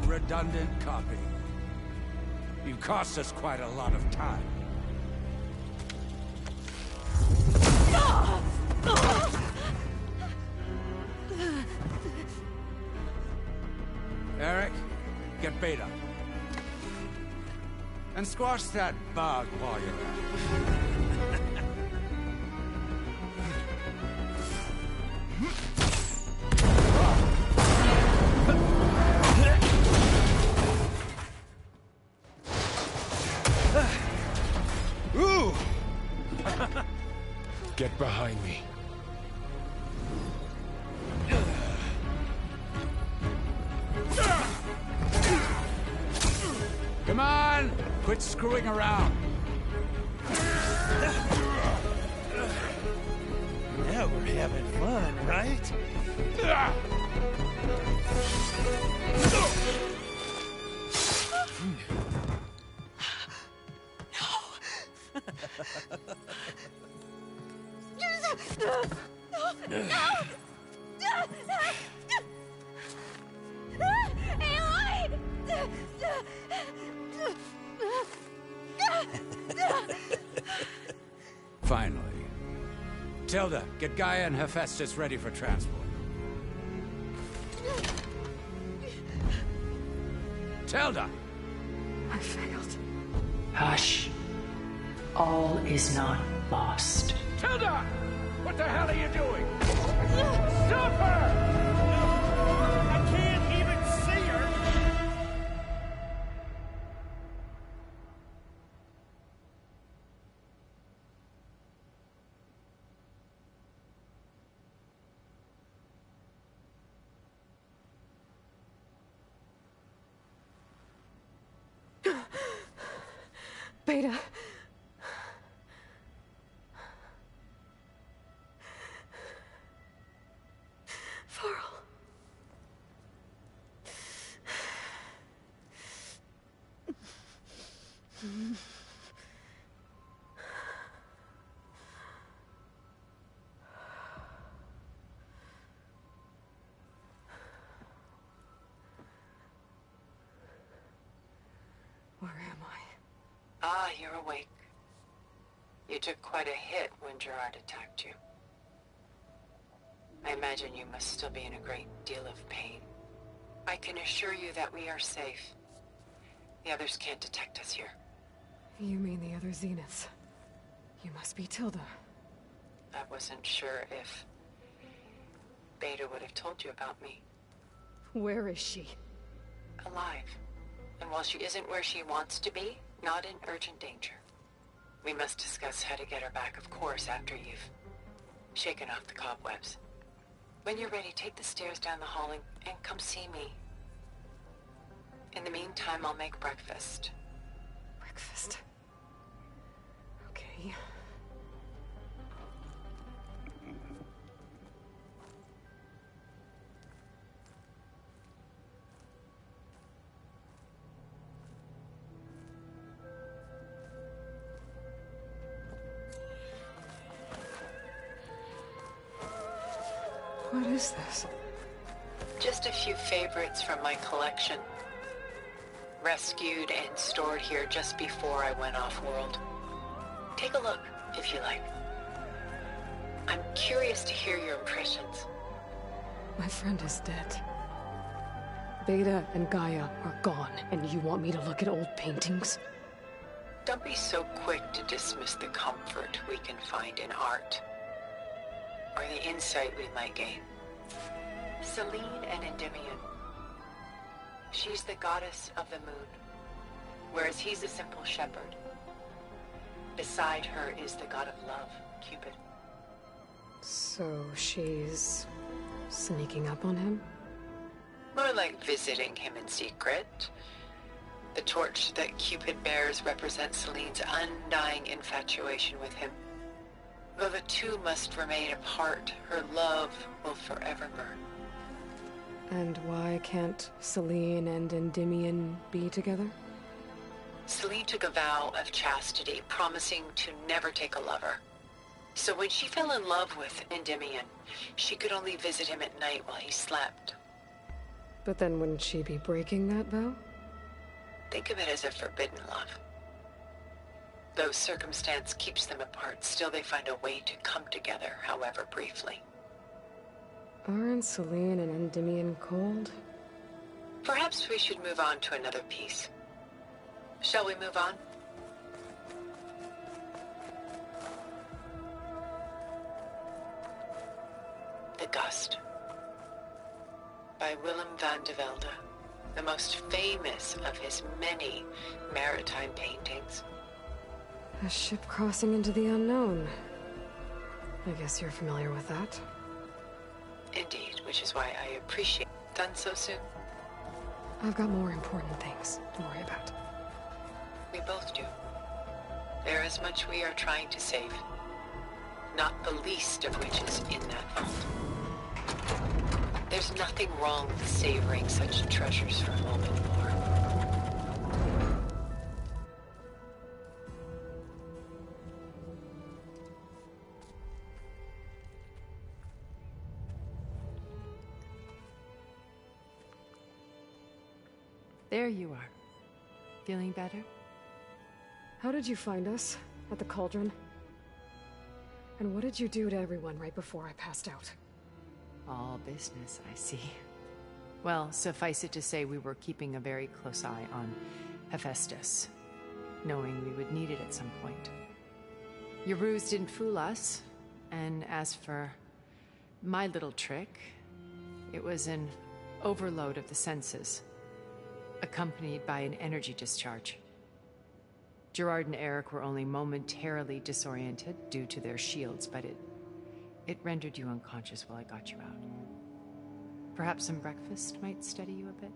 Redundant copy. You cost us quite a lot of time. Eric, get Beta. And squash that bug while you're at it. Ooh! Get behind me. Come on! Quit screwing around. Now we're having fun, right? Finally. Tilda, get Gaia and Hephaestus ready for transport. Tilda! I failed. Hush. All is not lost. Tilda! What the hell are you doing? Stop her! I can't even see her! Beta. Farrell. Where am I? Ah, you're awake. You took quite a hit when Gerard attacked you. I imagine you must still be in a great deal of pain. I can assure you that we are safe. The others can't detect us here. You mean the other Zeniths? You must be Tilda. I wasn't sure if Beta would have told you about me. Where is she? Alive. And while she isn't where she wants to be, not in urgent danger. We must discuss how to get her back, of course, after you've shaken off the cobwebs. When you're ready, take the stairs down the hall and come see me. In the meantime, I'll make breakfast. Breakfast? Okay. What is this? Just a few favorites from my collection. Rescued and stored here just before I went off-world. Take a look, if you like. I'm curious to hear your impressions. My friend is dead. Beta and Gaia are gone, and you want me to look at old paintings? Don't be so quick to dismiss the comfort we can find in art. Or the insight we might gain. Selene and Endymion. She's the goddess of the moon, whereas he's a simple shepherd. Beside her is the god of love, Cupid. So she's sneaking up on him? More like visiting him in secret. The torch that Cupid bears represents Selene's undying infatuation with him. Though the two must remain apart, her love will forever burn. And why can't Selene and Endymion be together? Selene took a vow of chastity, promising to never take a lover. So when she fell in love with Endymion, she could only visit him at night while he slept. But then wouldn't she be breaking that vow? Think of it as a forbidden love. Though circumstance keeps them apart, still they find a way to come together, however briefly. Aren't Selene and Endymion cold? Perhaps we should move on to another piece. Shall we move on? The Gust by Willem van de Velde, the most famous of his many maritime paintings. A ship crossing into the unknown. I guess you're familiar with that. Indeed, which is why I appreciate it done so soon. I've got more important things to worry about. We both do. There is much we are trying to save, not the least of which is in that vault. There's nothing wrong with savoring such treasures for a moment more. There you are. Feeling better? How did you find us? At the cauldron? And what did you do to everyone right before I passed out? All business, I see. Well, suffice it to say we were keeping a very close eye on Hephaestus, knowing we would need it at some point. Your ruse didn't fool us, and as for my little trick, it was an overload of the senses, accompanied by an energy discharge. Gerard and Eric were only momentarily disoriented due to their shields, but it rendered you unconscious while I got you out. Perhaps some breakfast might steady you a bit?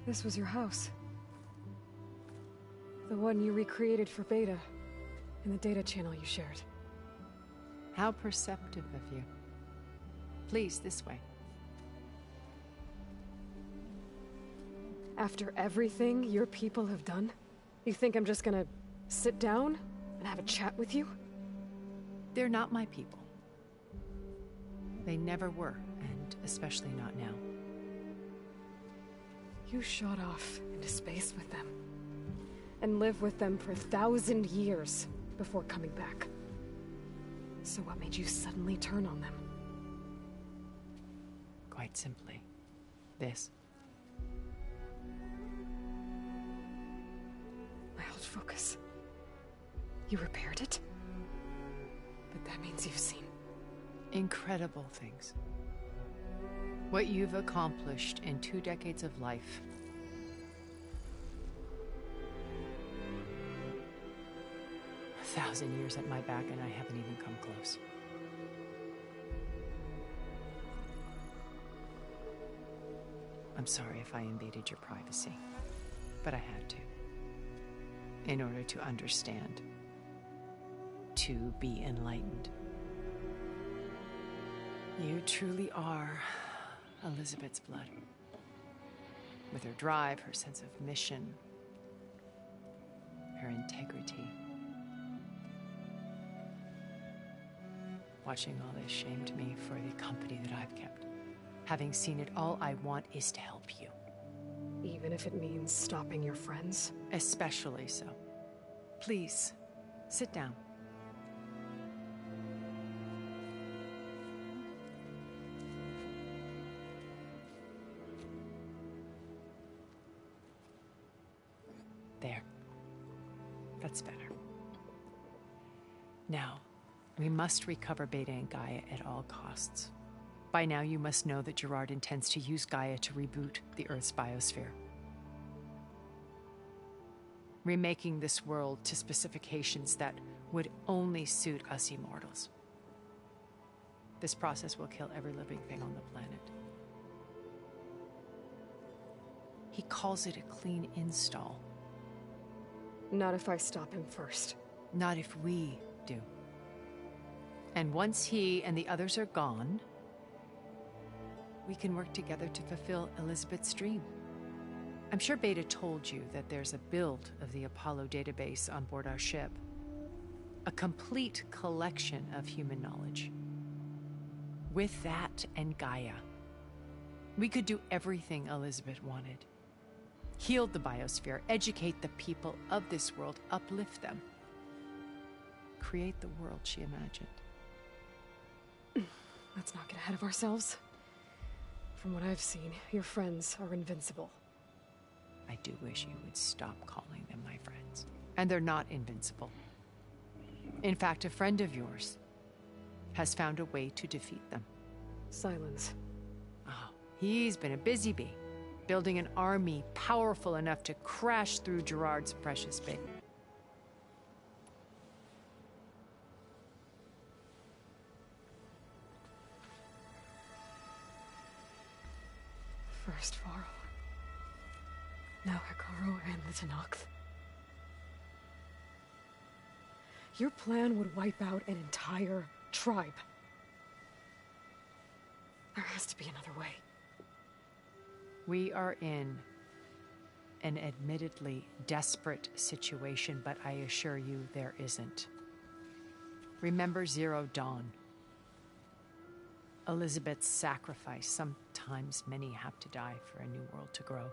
This was your house. The one you recreated for Beta, in the data channel you shared. How perceptive of you. Please, this way. After everything your people have done, you think I'm just gonna sit down and have a chat with you? They're not my people. They never were, and especially not now. You shot off into space with them, and lived with them for 1,000 years before coming back. So what made you suddenly turn on them? Quite simply, this. My old focus. You repaired it? But that means you've seen incredible things. What you've accomplished in 2 decades of life. A 1,000 years at my back and I haven't even come close. I'm sorry if I invaded your privacy, but I had to. In order to understand. To be enlightened. You truly are Elizabeth's blood. With her drive, her sense of mission, her integrity. Watching all this shamed me for the company that I've kept. Having seen it, all I want is to help you. Even if it means stopping your friends? Especially so. Please, sit down. There. That's better. Now, we must recover Beta and Gaia at all costs. By now, you must know that Gerard intends to use Gaia to reboot the Earth's biosphere. Remaking this world to specifications that would only suit us immortals. This process will kill every living thing on the planet. He calls it a clean install. Not if I stop him first. Not if we do. And once he and the others are gone, we can work together to fulfill Elizabeth's dream. I'm sure Beta told you that there's a build of the Apollo database on board our ship. A complete collection of human knowledge. With that and Gaia, We could do everything Elizabeth wanted. Heal the biosphere, educate the people of this world, uplift them. Create the world she imagined. Let's not get ahead of ourselves. From what I've seen, your friends are invincible. I do wish you would stop calling them my friends. And they're not invincible. In fact, a friend of yours has found a way to defeat them. Silence. Oh, he's been a busy bee, building an army powerful enough to crash through Gerard's precious base. First Varl. Now Hikaru and the Tenakth. Your plan would wipe out an entire tribe. There has to be another way. We are in an admittedly desperate situation, but I assure you there isn't. Remember Zero Dawn. Elizabeth's sacrifice. Sometimes many have to die for a new world to grow.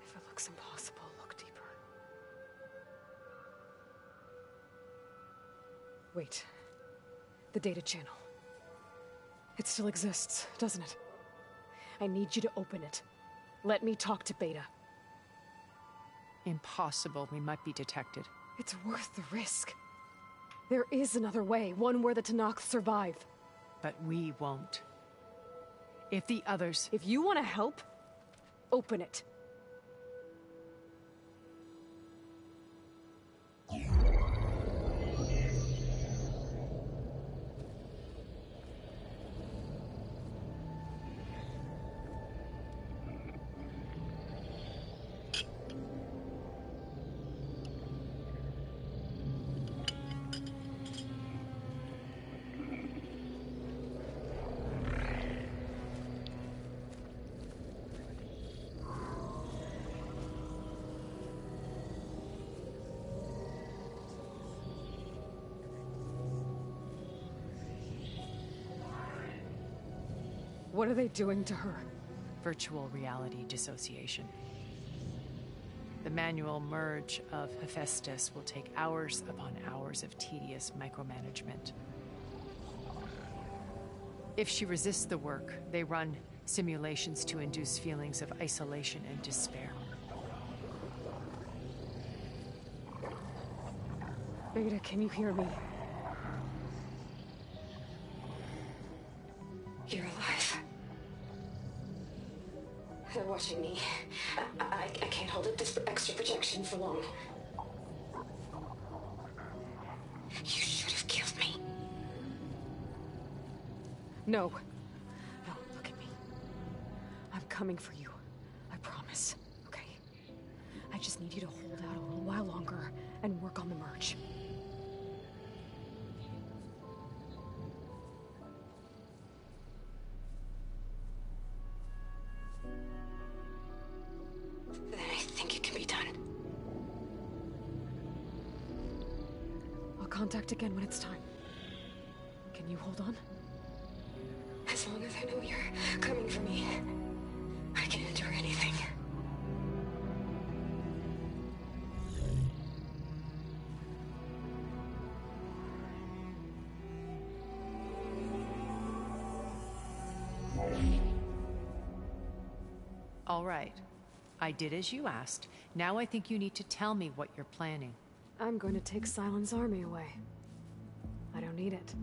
If it looks impossible, look deeper. Wait. The data channel. It still exists, doesn't it? I need you to open it. Let me talk to Beta. Impossible. We might be detected. It's worth the risk. There is another way, one where the Tenakth survive. But we won't. If the others... If you want to help, open it. What are they doing to her? Virtual reality dissociation. The manual merge of Hephaestus will take hours upon hours of tedious micromanagement. If she resists the work, they run simulations to induce feelings of isolation and despair. Beta, can you hear me? You're alive. They're watching me. I can't hold up this extra projection for long. You should have killed me. No. No, look at me. I'm coming for you. I promise. Okay? I just need you to hold out a little while longer and work on the merge. Then I think it can be done. I'll contact again when it's time. Can you hold on? As long as I know you're coming for me, I can endure anything. All right. I did as you asked. Now I think you need to tell me what you're planning. I'm going to take Silent's army away. I don't need it.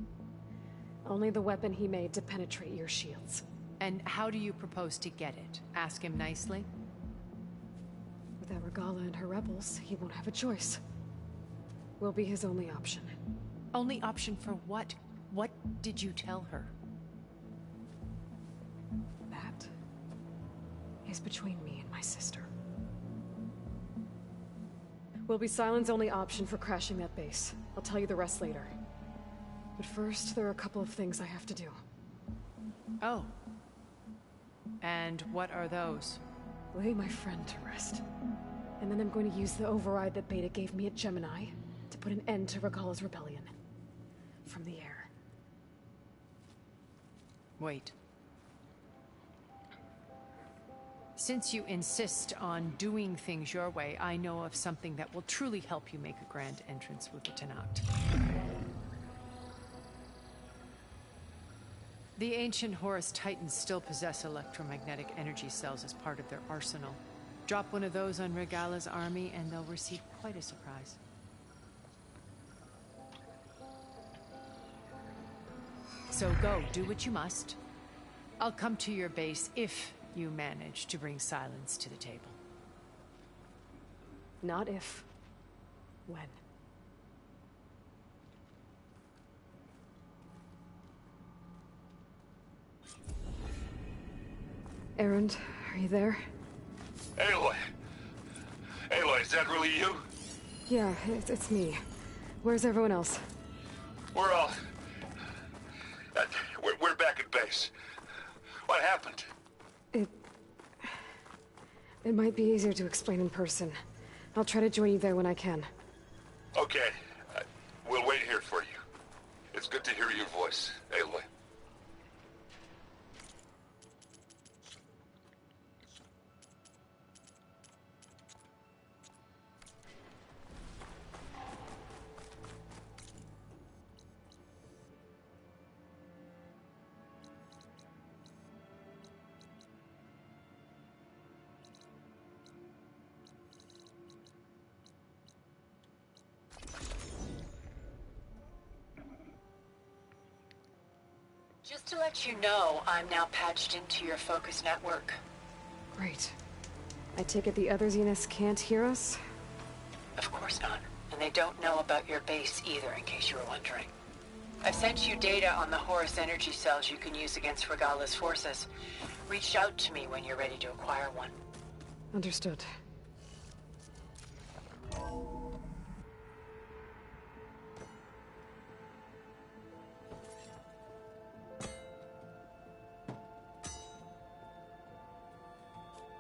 Only the weapon he made to penetrate your shields. And how do you propose to get it? Ask him nicely? Without Regala and her rebels, he won't have a choice. We'll be his only option. Only option for what? What did you tell her? That is between me and my sister. Will be Silent's only option for crashing that base. I'll tell you the rest later. But first, there are a couple of things I have to do. Oh. And what are those? Lay my friend to rest. And then I'm going to use the override that Beta gave me at Gemini to put an end to Regala's rebellion. From the air. Wait. Since you insist on doing things your way, I know of something that will truly help you make a grand entrance with the Tenakth. The ancient Horus Titans still possess electromagnetic energy cells as part of their arsenal. Drop one of those on Regala's army and they'll receive quite a surprise. So go, do what you must. I'll come to your base if you manage to bring silence to the table. Not if. When. Erend, are you there? Aloy! Aloy, is that really you? Yeah, it's me. Where's everyone else? We're all... We're back at base. What happened? It might be easier to explain in person. I'll try to join you there when I can. Okay. We'll wait here for you. It's good to hear your voice, Aloy. Just to let you know, I'm now patched into your focus network. Great. I take it the other Zeniths can't hear us? Of course not. And they don't know about your base either, in case you were wondering. I've sent you data on the Horus energy cells you can use against Regala's forces. Reach out to me when you're ready to acquire one. Understood.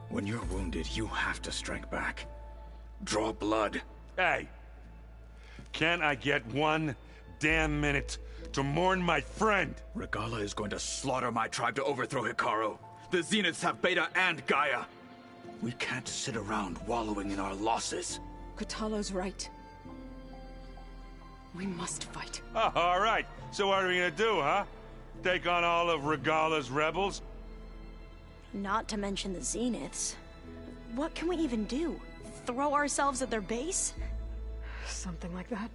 When you're wounded, you have to strike back. Draw blood. Hey! Can't I get one damn minute to mourn my friend? Regala is going to slaughter my tribe to overthrow Hikaru. The Zeniths have Beta and Gaia. We can't sit around wallowing in our losses. Kotallo's right. We must fight. Oh, all right. So what are we gonna do, huh? Take on all of Regala's rebels? Not to mention the Zeniths. What can we even do? Throw ourselves at their base? Something like that.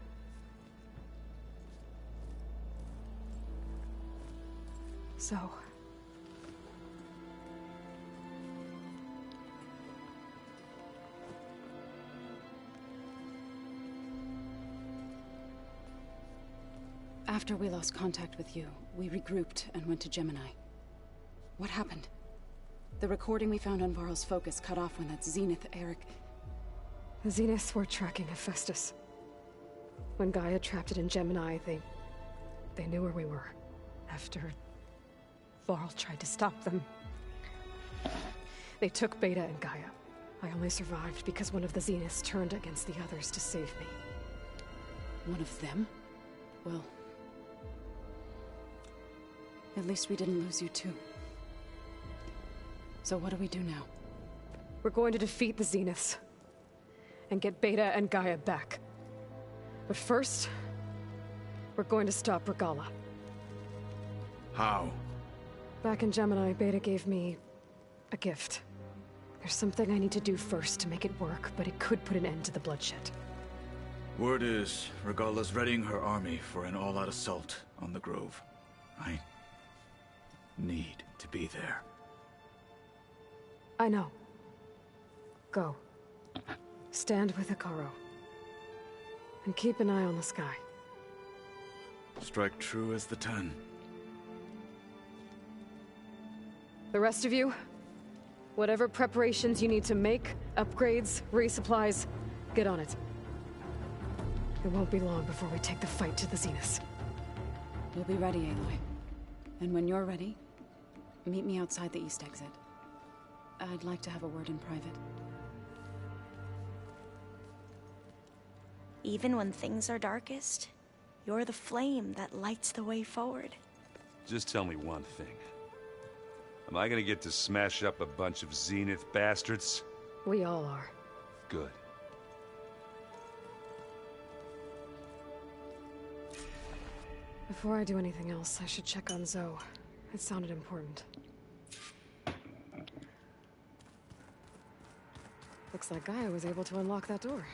So... After we lost contact with you, we regrouped and went to Gemini. What happened? The recording we found on Varl's focus cut off when that Zenith, Eric... The Zeniths were tracking Hephaestus. When Gaia trapped it in Gemini, they knew where we were. After Varl tried to stop them. They took Beta and Gaia. I only survived because one of the Zeniths turned against the others to save me. One of them? Well... at least we didn't lose you too. So what do we do now? We're going to defeat the Zeniths. And get Beta and Gaia back. But first... we're going to stop Regala. How? Back in Gemini, Beta gave me... a gift. There's something I need to do first to make it work, but it could put an end to the bloodshed. Word is, Regala's readying her army for an all-out assault on the Grove. I... need to be there. I know. Go. Stand with Hikaru. And keep an eye on the sky. Strike true as the 10. The rest of you, whatever preparations you need to make, upgrades, resupplies, get on it. It won't be long before we take the fight to the Zeniths. We'll be ready, Aloy. And when you're ready, meet me outside the east exit. I'd like to have a word in private. Even when things are darkest, you're the flame that lights the way forward. Just tell me one thing. Am I gonna get to smash up a bunch of Zenith bastards? We all are. Good. Before I do anything else, I should check on Zoe. It sounded important. Looks like Gaia was able to unlock that door.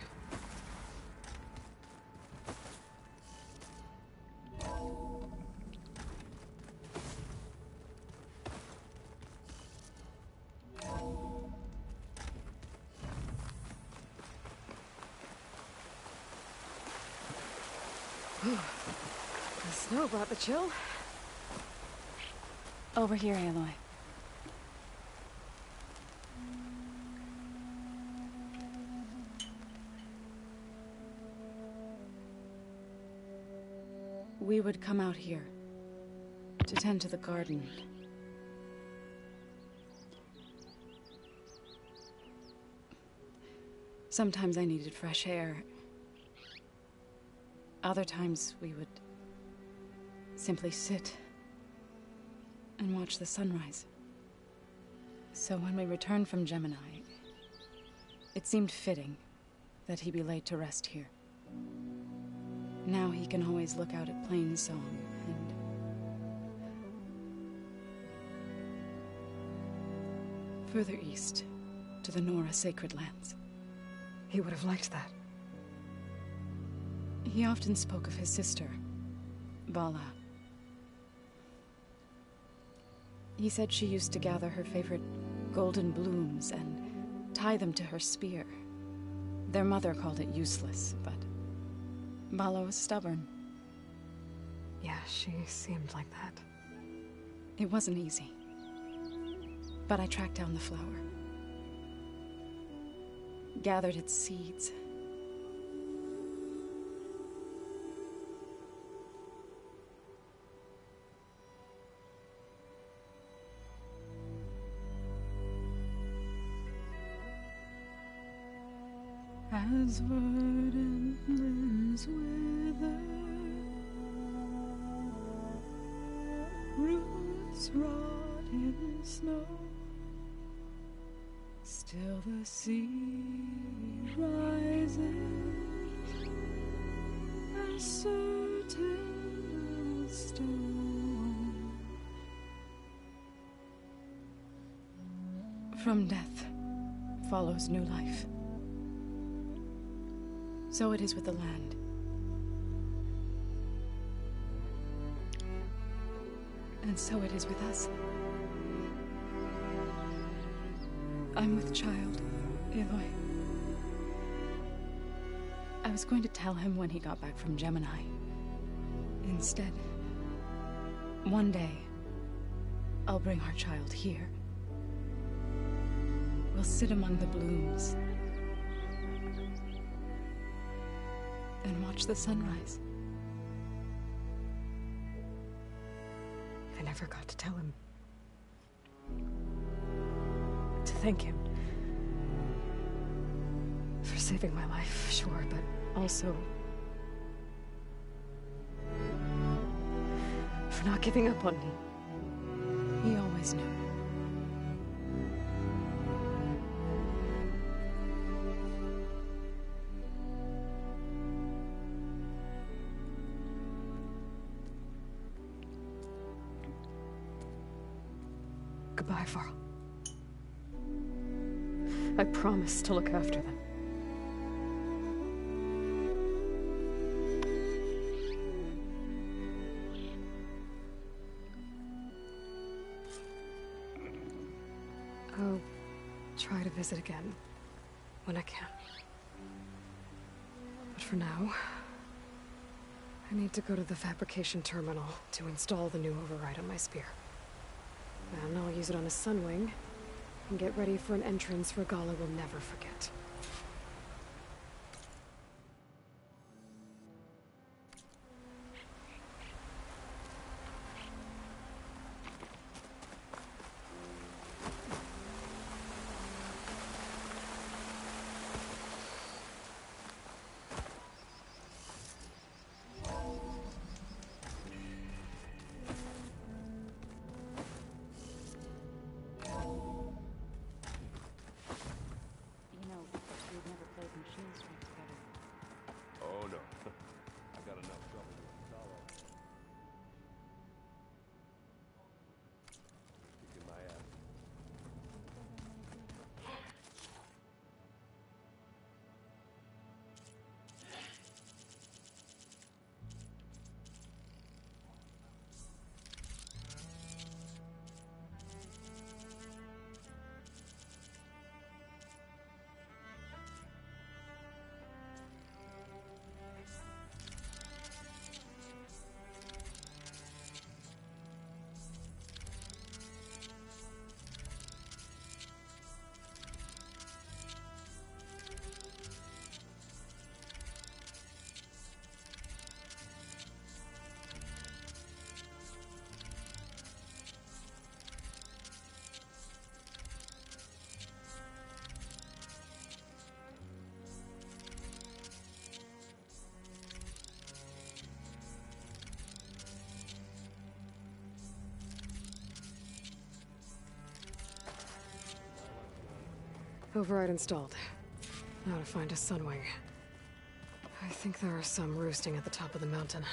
The snow brought the chill. Over here, Aloy. We would come out here to tend to the garden. Sometimes I needed fresh air. Other times we would simply sit and watch the sunrise. So when we returned from Gemini, it seemed fitting that he be laid to rest here. Now he can always look out at Plainsong and... further east, to the Nora Sacred Lands. He would have liked that. He often spoke of his sister, Bala. He said she used to gather her favorite golden blooms and tie them to her spear. Their mother called it useless, but Bala was stubborn. Yeah, she seemed like that. It wasn't easy. But I tracked down the flower. Gathered its seeds. As verdant limbs wither, roots rot in snow, still the sea rises, as certain as stone. From death follows new life. So it is with the land. And so it is with us. I'm with child, Aloy. I was going to tell him when he got back from Gemini. Instead, one day, I'll bring our child here. We'll sit among the blooms and watch the sunrise. I never got to tell him. To thank him. For saving my life, sure, but also... for not giving up on me. He always knew. Goodbye, Varl. I promise to look after them. I'll try to visit again when I can. But for now, I need to go to the fabrication terminal to install the new override on my spear. And I'll use it on a sunwing, and get ready for an entrance Regala will never forget. Override installed. Now to find a sunwing. I think there are some roosting at the top of the mountain.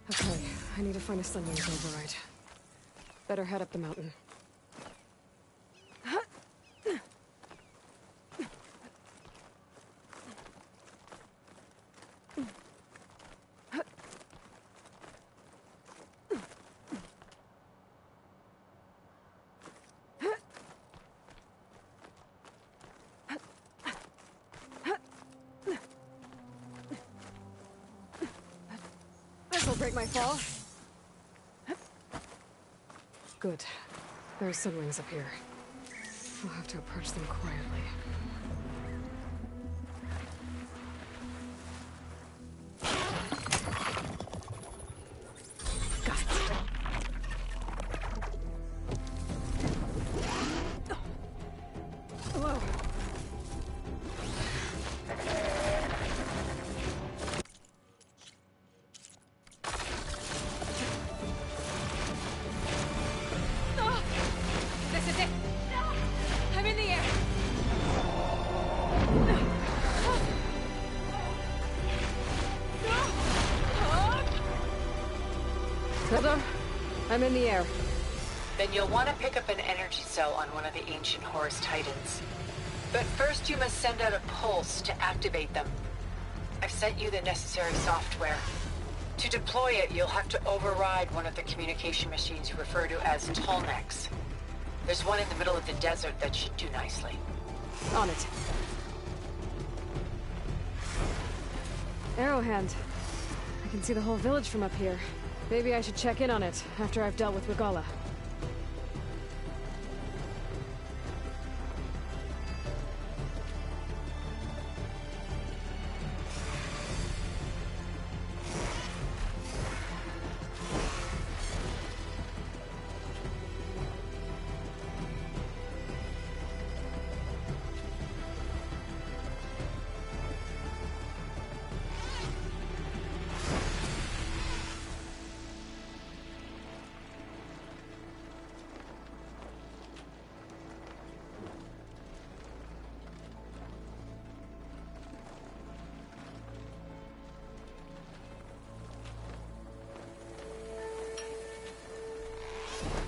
Okay, I need to find a sunwing's override. Better head up the mountain. This'll break my fall. Good. There's sunwings up here. I'll have to approach them quietly. I'm in the air. Then you'll want to pick up an energy cell on one of the ancient Horus Titans. But first you must send out a pulse to activate them. I've sent you the necessary software. To deploy it, you'll have to override one of the communication machines you refer to as Tallnecks. There's one in the middle of the desert that should do nicely. On it. Arrowhand. I can see the whole village from up here. Maybe I should check in on it after I've dealt with Regala.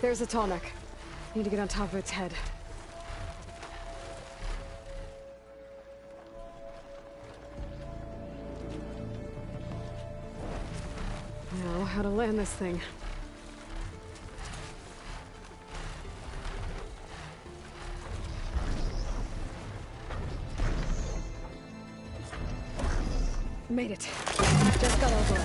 There's a tall neck. Need to get on top of its head. Now, how to land this thing. Made it. Just got over it.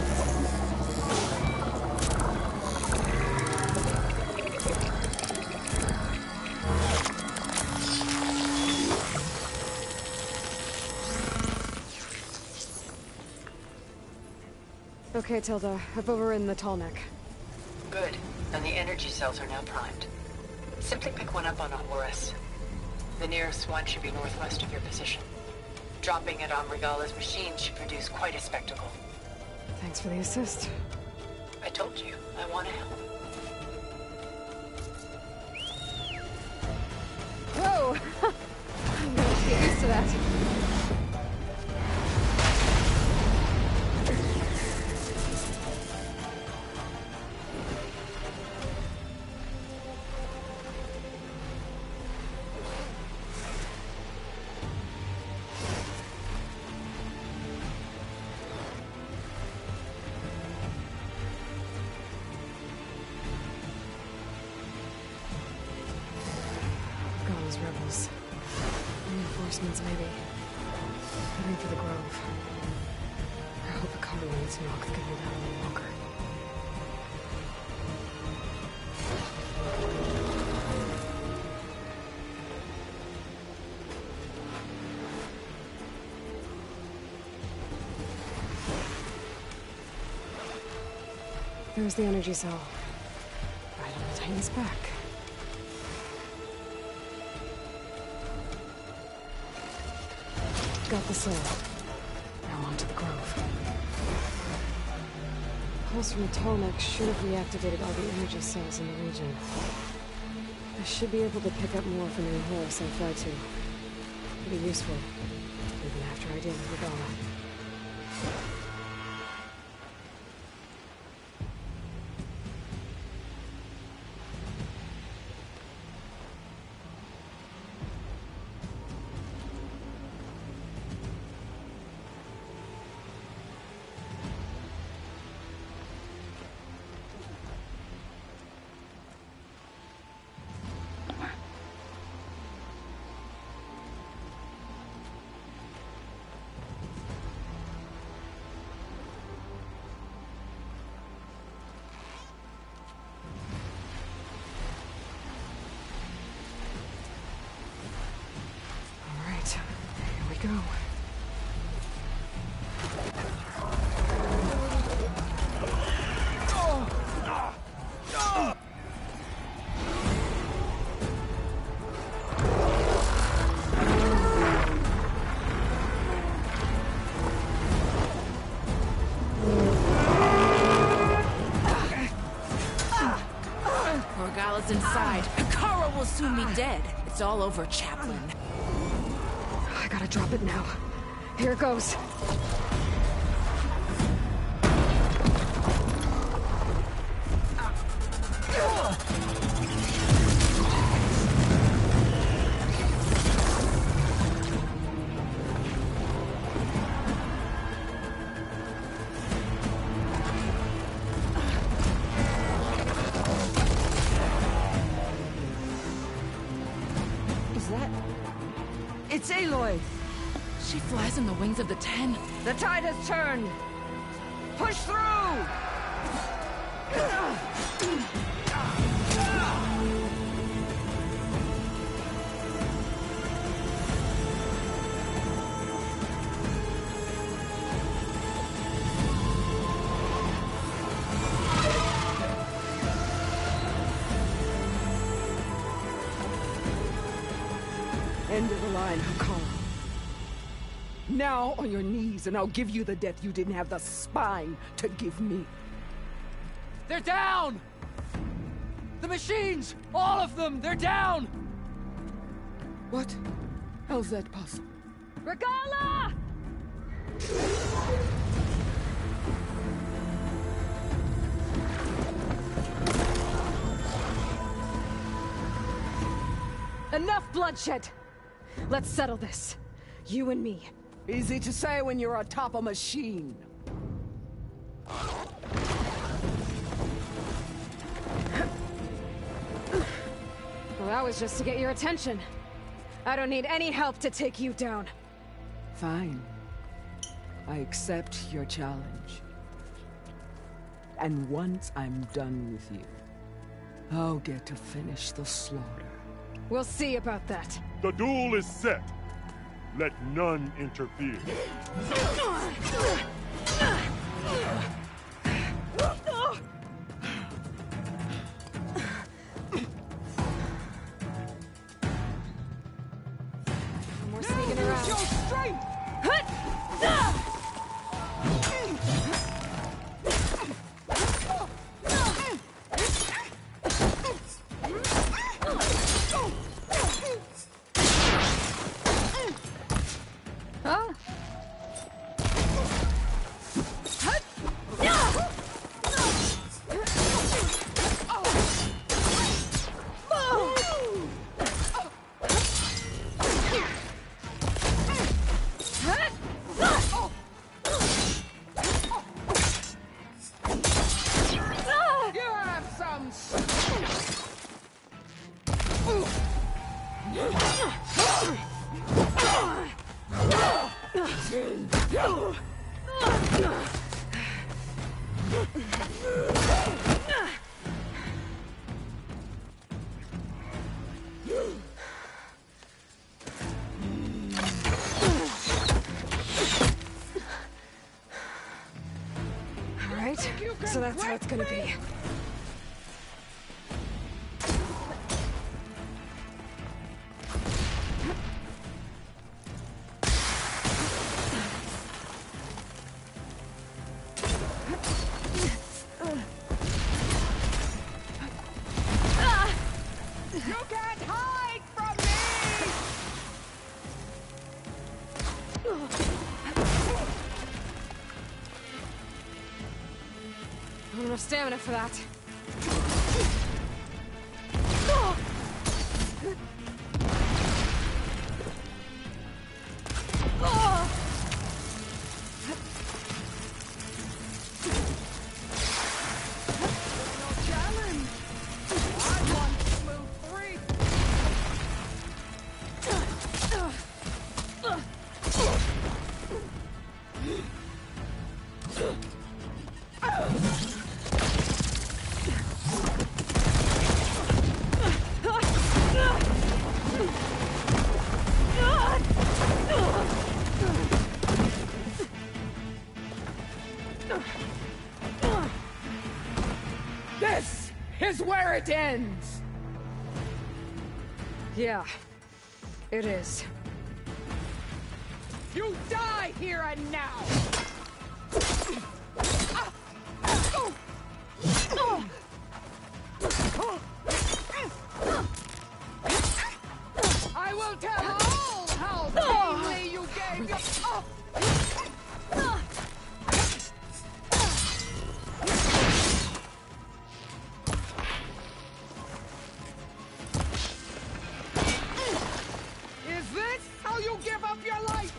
Okay, Tilda. I've overridden the tall neck. Good. And the energy cells are now primed. Simply pick one up on a Horus. The nearest one should be northwest of your position. Dropping it on Regala's machine should produce quite a spectacle. Thanks for the assist. I told you, I want to help. Whoa! I'm gonna have to get used to that. Rebels. Reinforcements, maybe. Heading for the Grove. I hope the Colonies Noct can hold out a little longer. There's the energy cell. Right on the Titan's back. Got the cell. come onto the Grove. Pulse from the Tallneck should have reactivated all the energy cells in the region. I should be able to pick up more from the Horus I fly to. It'll be useful, even after I deal with Regala. Go. Regala's inside. Kara will soon be dead. It's all over, Chaplain. I gotta drop it now. Here it goes. Is that... It's Aloy! She flies on the wings of the Ten. The tide has turned! Push through! End of the line, Hakara. Now on your knees, and I'll give you the death you didn't have the spine to give me. They're down! The machines! All of them! They're down! What? How's that possible? Regala! Enough bloodshed! Let's settle this. You and me. Easy to say when you're atop a machine. Well, that was just to get your attention. I don't need any help to take you down. Fine. I accept your challenge. And once I'm done with you, I'll get to finish the slaughter. We'll see about that. The duel is set. Let none interfere. More sneaking around. Your strength! So that's how it's gonna be. Not enough stamina for that. This is where it ends! Yeah, it is. You die here and now! I will tell all how plainly you gave your... Is this how you give up your life?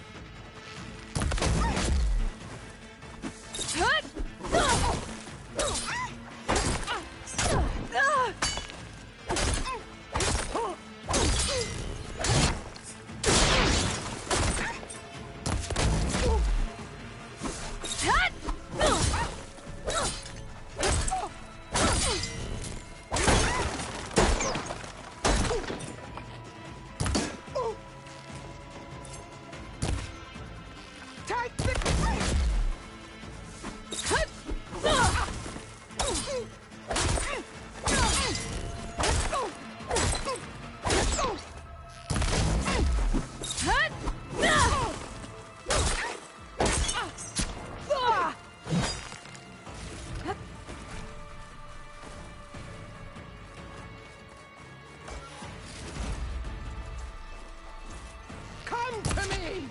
Come to me!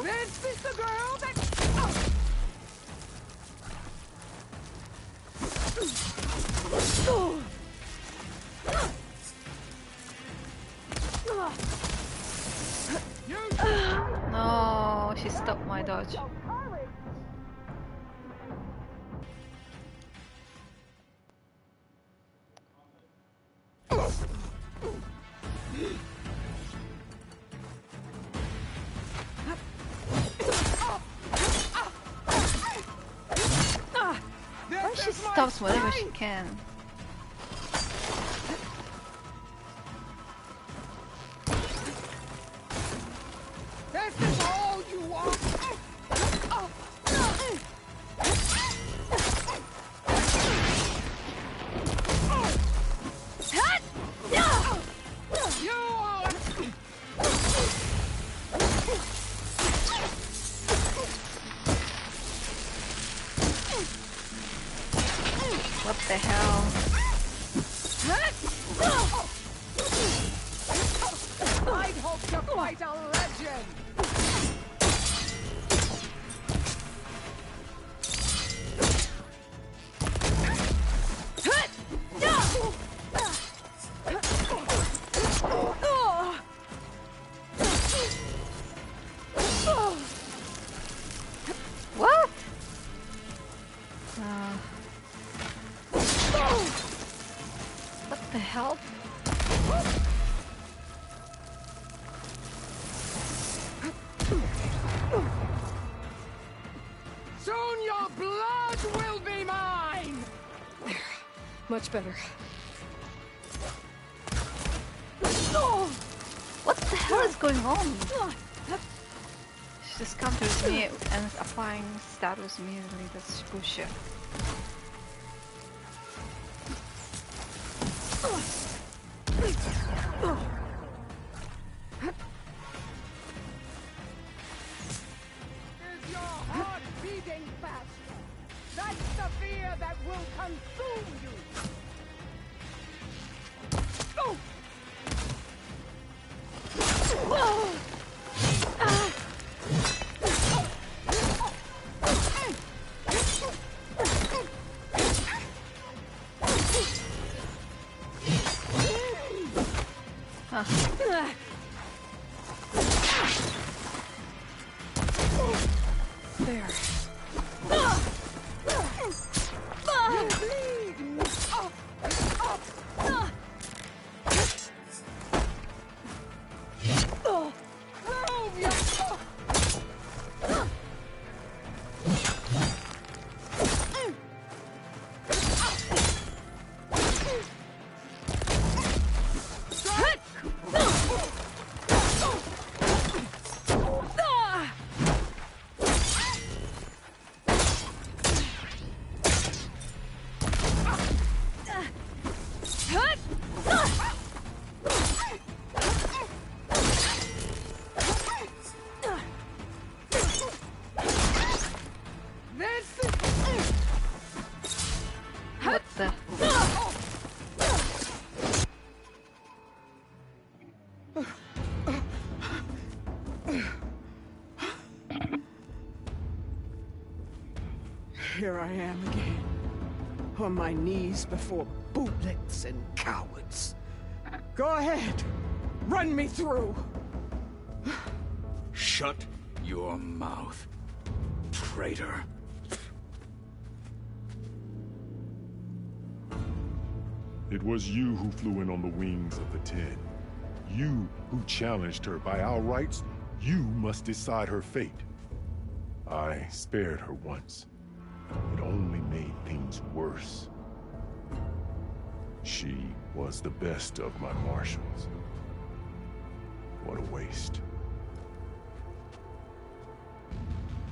This is the girl that... No, she stopped my dodge. Why she stops whenever she can? This is all you want? What the hell? I'd hope to fight a legend! What? What the hell? Soon your blood will be mine! There. Much better. What the hell is going on? She just counters me and is applying status immediately. That's bullshit. Is your heart beating faster? That's the fear that will consume you! There. What the? Here I am again, on my knees before bootlets and cowards. Go ahead, run me through. Shut your mouth, traitor. It was you who flew in on the wings of the Ten. You who challenged her. By our rights, you must decide her fate. I spared her once. It only made things worse. She was the best of my marshals. What a waste.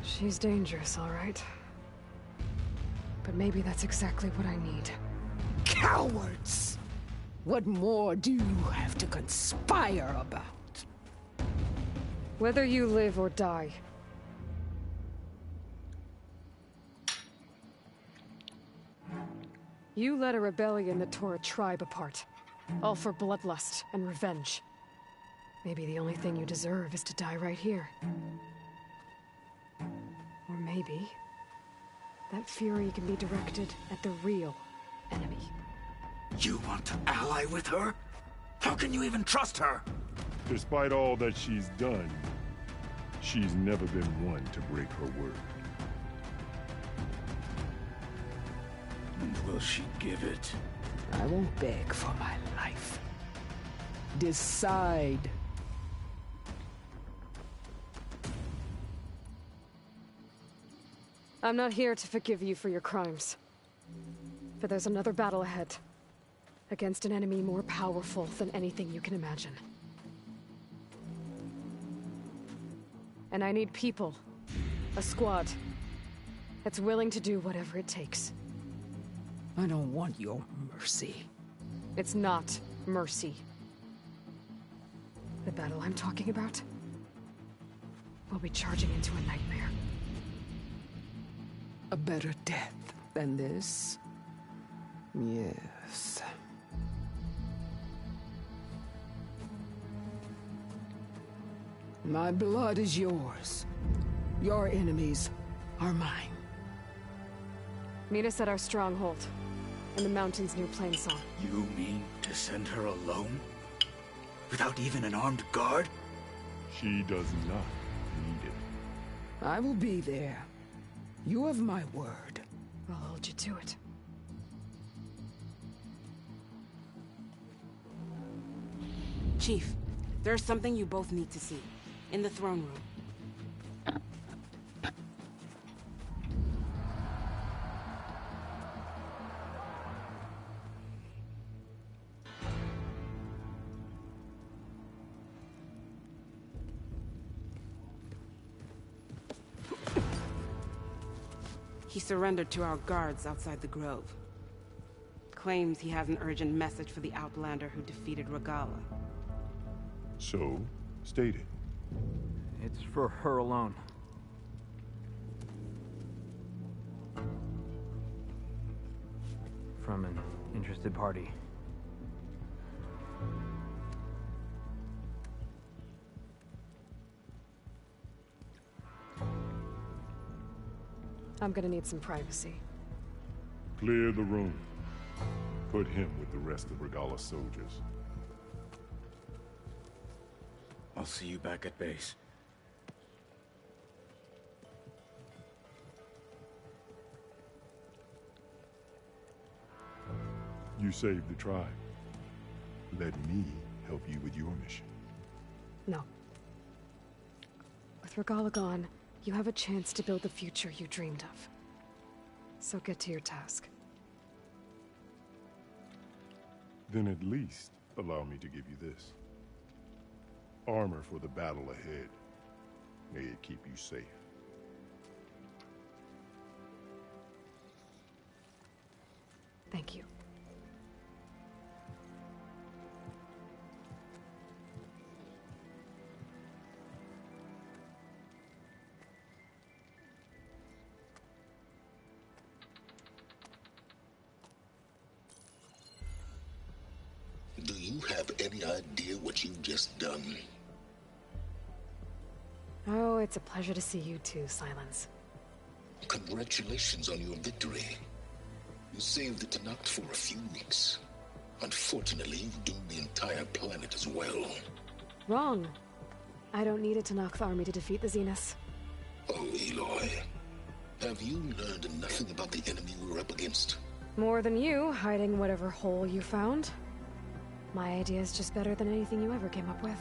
She's dangerous, all right. But maybe that's exactly what I need. Cowards! What more do you have to conspire about? Whether you live or die. You led a rebellion that tore a tribe apart. All for bloodlust and revenge. Maybe the only thing you deserve is to die right here. Or maybe that fury can be directed at the real enemy. You want to ally with her? How can you even trust her? Despite all that she's done, she's never been one to break her word. And will she give it? I won't beg for my life. Decide. I'm not here to forgive you for your crimes. But there's another battle ahead. Against an enemy more powerful than anything you can imagine. And I need people. A squad. That's willing to do whatever it takes. I don't want your mercy. It's not mercy. The battle I'm talking about will be charging into a nightmare. A better death than this? Yes. My blood is yours. Your enemies are mine. Meet us at our stronghold, in the mountains near Plainsong. You mean to send her alone? Without even an armed guard? She does not need it. I will be there. You have my word. I'll hold you to it. Chief, there's something you both need to see. In the throne room. He surrendered to our guards outside the grove. Claims he has an urgent message for the Outlander who defeated Regala. So, state it. It's for her alone. From an interested party. I'm gonna need some privacy. Clear the room. Put him with the rest of Regala's soldiers. I'll see you back at base. You saved the tribe. Let me help you with your mission. No. With Regala gone, you have a chance to build the future you dreamed of. So get to your task. Then at least allow me to give you this. Armor for the battle ahead. May it keep you safe. Thank you. Do you have any idea what you've just done? Oh, it's a pleasure to see you too, Silence. Congratulations on your victory. You saved the Tenakth for a few weeks. Unfortunately, you've doomed the entire planet as well. Wrong. I don't need a Tenakth army to defeat the Zeniths. Oh, Aloy. Have you learned nothing about the enemy we're up against? More than you, hiding whatever hole you found. My idea is just better than anything you ever came up with.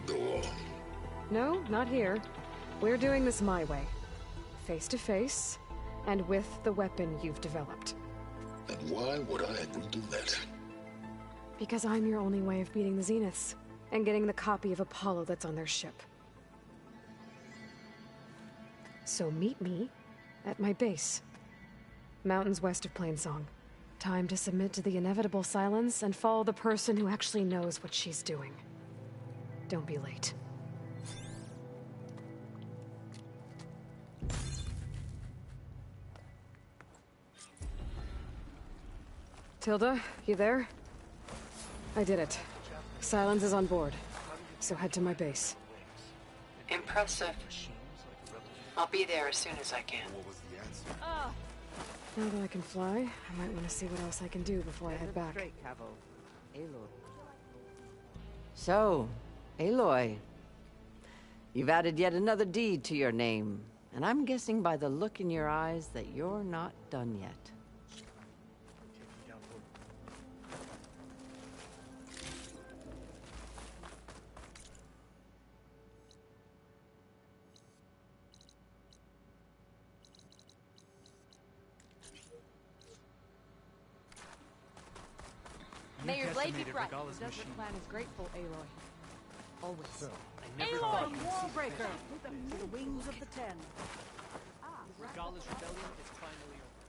Go on. No, not here. We're doing this my way. Face to face, and with the weapon you've developed. And why would I agree to that? Because I'm your only way of beating the Zeniths, and getting the copy of Apollo that's on their ship. So meet me at my base. Mountains west of Plainsong. Time to submit to the inevitable silence and follow the person who actually knows what she's doing. Don't be late. Tilda, you there? I did it. Silence is on board. So head to my base. Impressive. I'll be there as soon as I can. Now that I can fly, I might want to see what else I can do before I head back. So, Aloy, you've added yet another deed to your name, and I'm guessing by the look in your eyes that you're not done yet. May your blade be bright. The Desert Clan is grateful, Aloy. Always. So, I never Aloy, Wallbreaker! To the wings of the Ten. Regala's rebellion is finally over.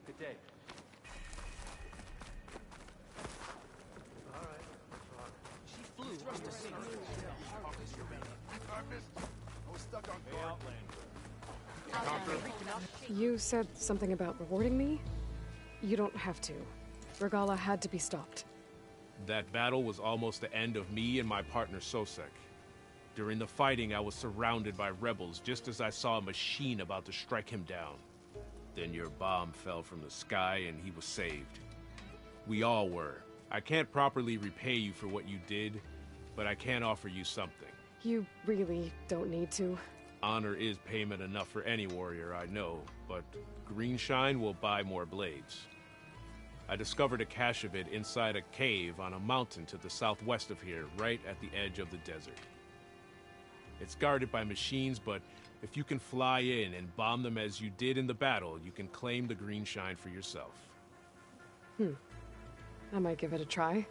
Good day. You said something about rewarding me? You don't have to. Regala had to be stopped. That battle was almost the end of me and my partner Sosek. During the fighting, I was surrounded by rebels just as I saw a machine about to strike him down. Then your bomb fell from the sky and he was saved. We all were. I can't properly repay you for what you did, but I can offer you something. You really don't need to. Honor is payment enough for any warrior I know, but Greenshine will buy more blades. I discovered a cache of it inside a cave on a mountain to the southwest of here, right at the edge of the desert. It's guarded by machines, but if you can fly in and bomb them as you did in the battle, you can claim the Greenshine for yourself. I might give it a try.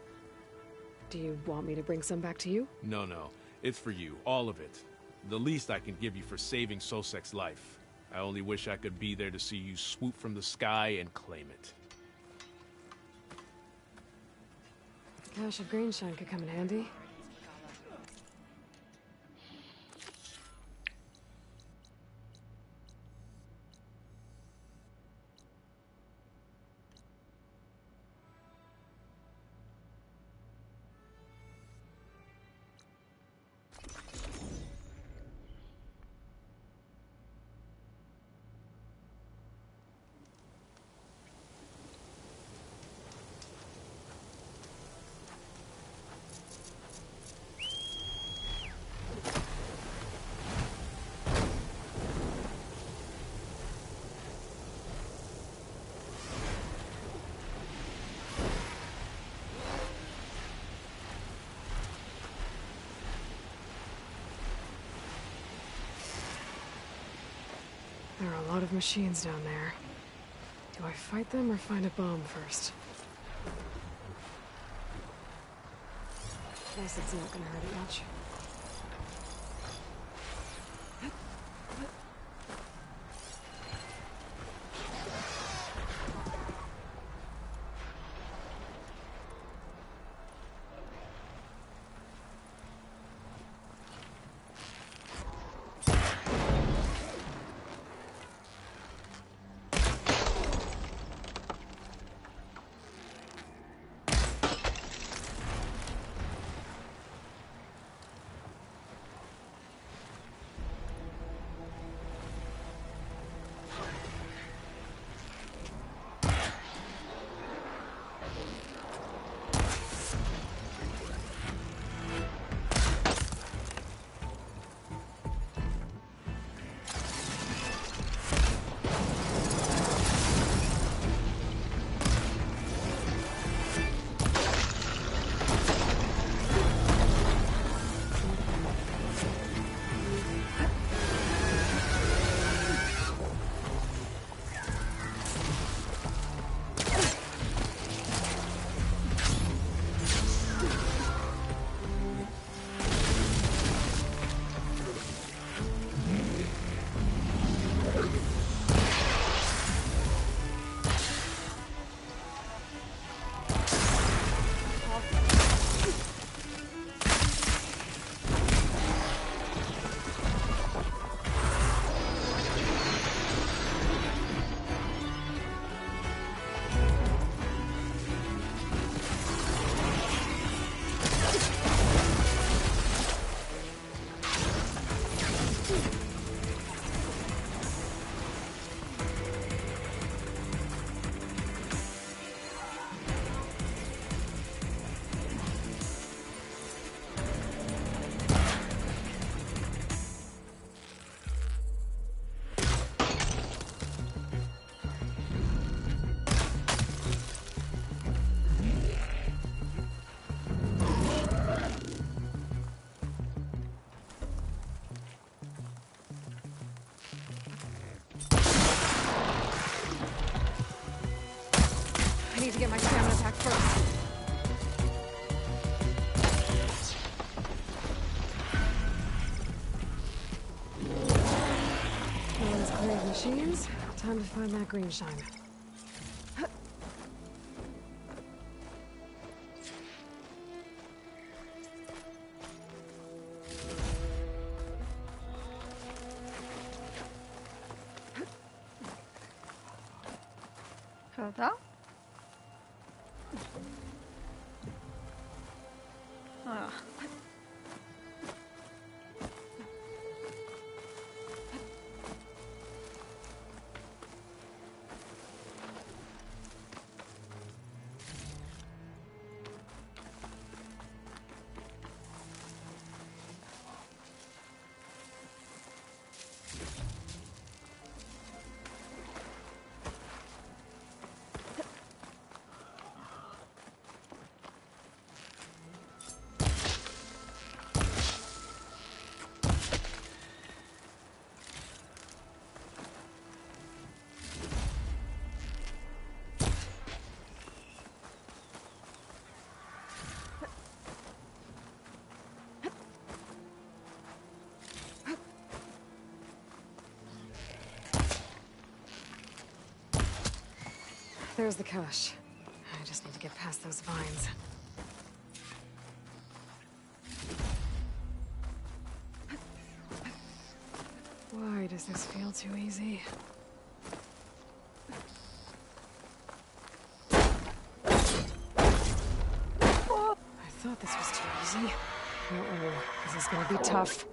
Do you want me to bring some back to you? No, it's for you, all of it. The least I can give you for saving Sosek's life. I only wish I could be there to see you swoop from the sky and claim it. Cache of Greenshine could come in handy. of machines down there. Do I fight them or find a bomb first? Guess it's not gonna hurt it much. I need to get my stamina back first. One's clear of machines. Time to find that green shine. 그러다? 아. There's the cache. I just need to get past those vines. Why does this feel too easy? I thought this was too easy. Uh-oh, this is gonna be tough.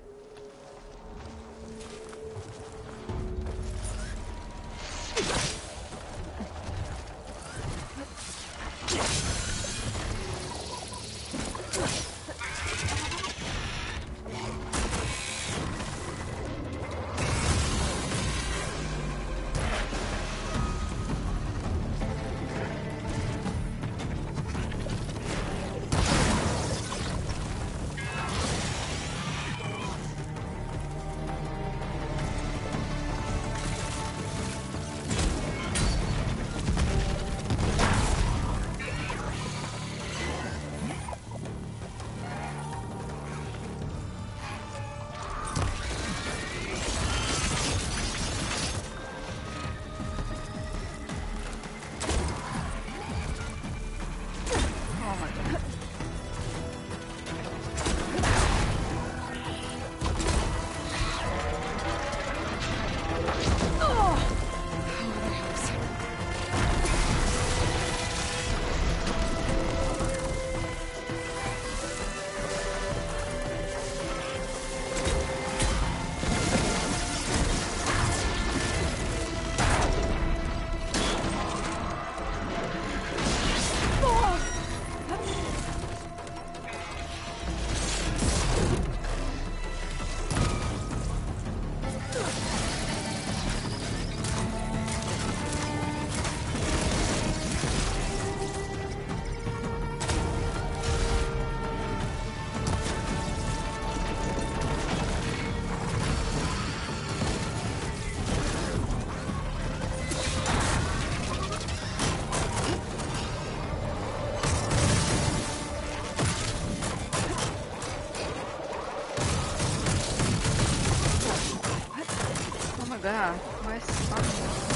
back. Where's Anya?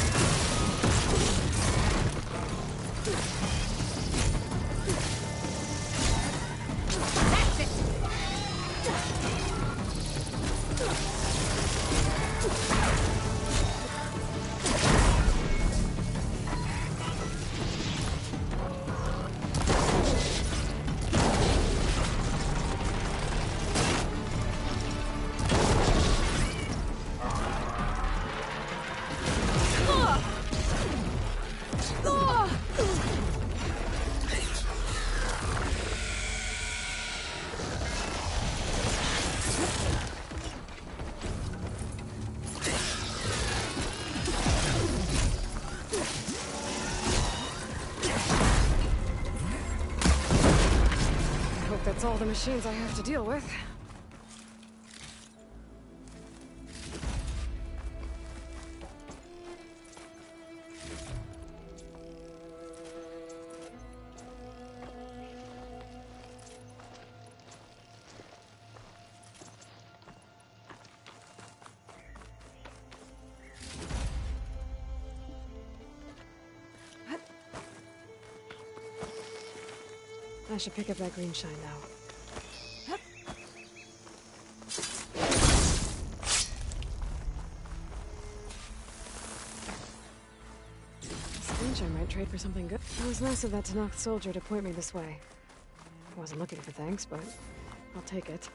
That's all the machines I have to deal with. I should pick up that green shine now. This green shine might trade for something good. It was nice of that Tanakh soldier to point me this way. I wasn't looking for thanks, but I'll take it.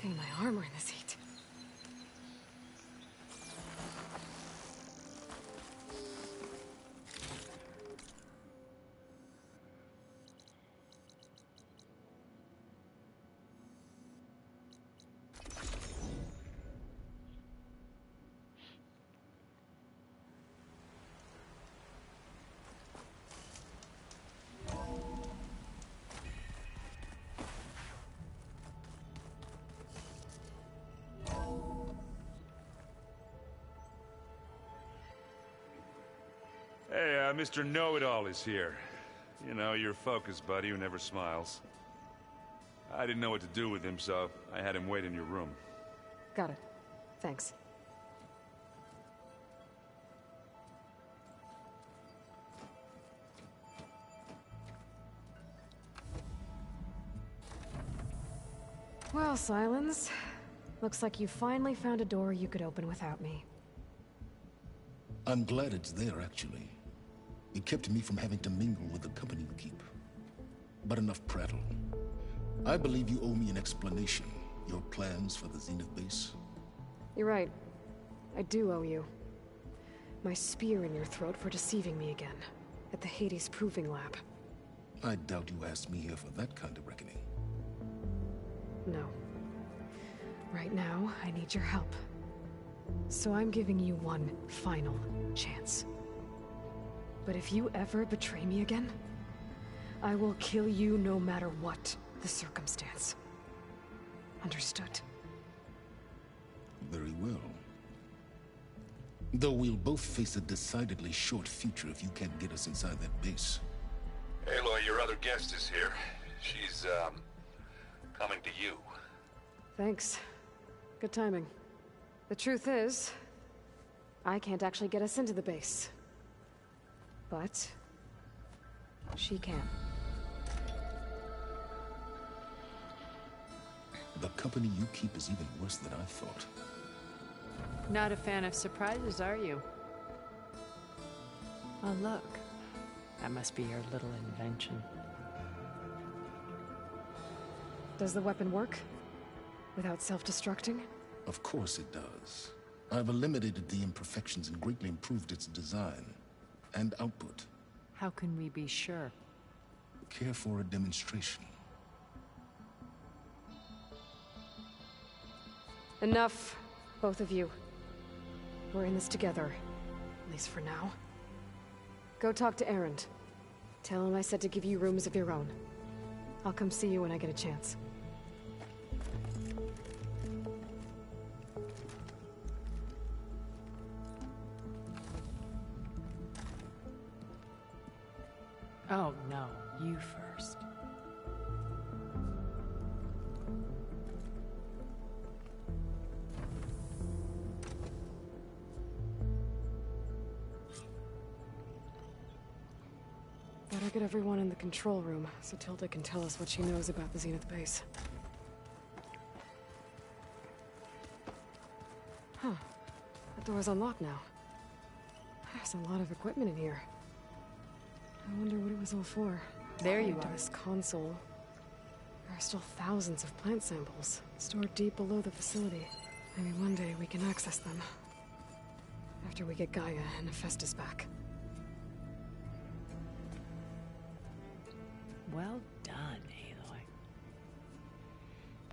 My armor in this heat. Hey, Mr. Know-It-All is here. You know, your focus buddy who never smiles. I didn't know what to do with him, so I had him wait in your room. Got it. Thanks. Well, Silence. Looks like you finally found a door you could open without me. I'm glad it's there, actually. It kept me from having to mingle with the company you keep. But enough prattle. I believe you owe me an explanation. Your plans for the Zenith base? You're right. I do owe you. My spear in your throat for deceiving me again. At the Hades Proving Lab. I doubt you asked me here for that kind of reckoning. No. Right now, I need your help. So I'm giving you one final chance. But if you ever betray me again, I will kill you no matter what the circumstance. Understood? Very well. Though we'll both face a decidedly short future if you can't get us inside that base. Aloy, your other guest is here. She's, coming to you. Thanks. Good timing. The truth is, I can't actually get us into the base. But she can. The company you keep is even worse than I thought. Not a fan of surprises, are you? Oh, look. That must be your little invention. Does the weapon work? Without self-destructing? Of course it does. I've eliminated the imperfections and greatly improved its design and output. How can we be sure? Care for a demonstration? Enough, both of you. We're in this together, at least for now. Go talk to Erend. Tell him I said to give you rooms of your own. I'll come see you when I get a chance. Oh, no. You first. Better get everyone in the control room, so Tilda can tell us what she knows about the Zenith base. Huh. That door's unlocked now. There's a lot of equipment in here. I wonder what it was all for. There you Into are. this console. There are still thousands of plant samples, stored deep below the facility. Maybe one day we can access them. After we get Gaia and Hephaestus back. Well done, Aloy.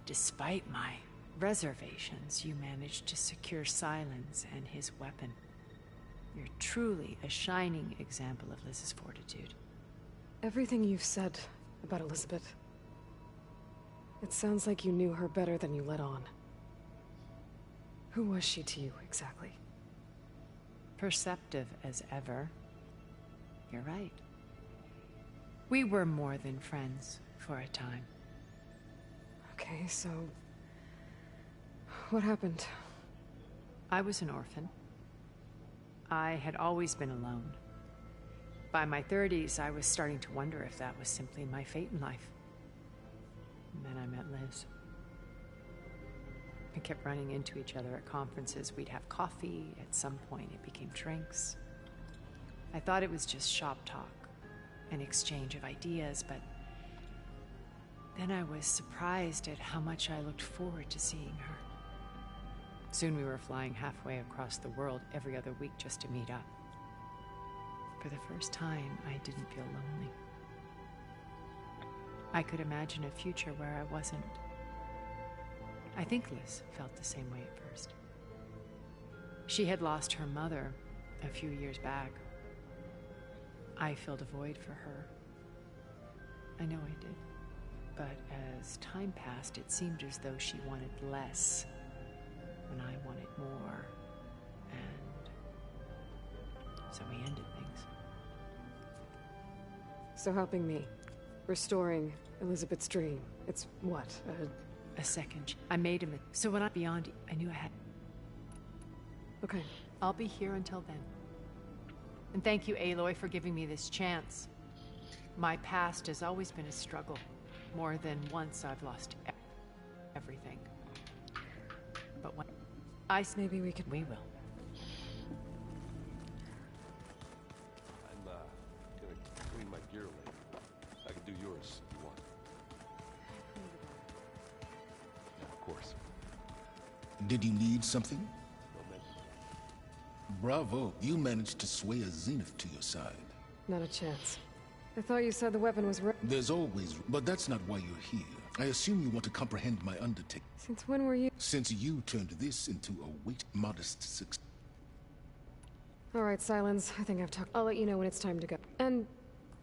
Despite my reservations, you managed to secure Silence and his weapon. You're truly a shining example of Liz's fortitude. Everything you've said about Elizabeth, it sounds like you knew her better than you let on. Who was she to you, exactly? Perceptive as ever. You're right. We were more than friends for a time. Okay, so... what happened? I was an orphan. I had always been alone. By my 30s, I was starting to wonder if that was simply my fate in life. And then I met Liz. We kept running into each other at conferences. We'd have coffee. At some point, it became drinks. I thought it was just shop talk, an exchange of ideas, but then I was surprised at how much I looked forward to seeing her. Soon we were flying halfway across the world every other week just to meet up. For the first time, I didn't feel lonely. I could imagine a future where I wasn't. I think Liz felt the same way at first. She had lost her mother a few years back. I filled a void for her. I know I did. But as time passed, it seemed as though she wanted less when I wanted more, and so we ended things. So helping me. Restoring Elizabeth's dream. It's what, a second. I made him. So when I'm beyond, I knew I had. Okay. I'll be here until then. And thank you, Aloy, for giving me this chance. My past has always been a struggle. More than once I've lost everything. But when maybe we could... We will. I'm, gonna clean my gear later. I can do yours if you want. Yeah, of course. Did you need something? No mention. Bravo, you managed to sway a Zenith to your side. Not a chance. I thought you said the weapon was There's always... But that's not why you're here. I assume you want to comprehend my undertaking. Since when were you... Since you turned this into a modest success. Alright, Silence. I think I've talked... I'll let you know when it's time to go. And...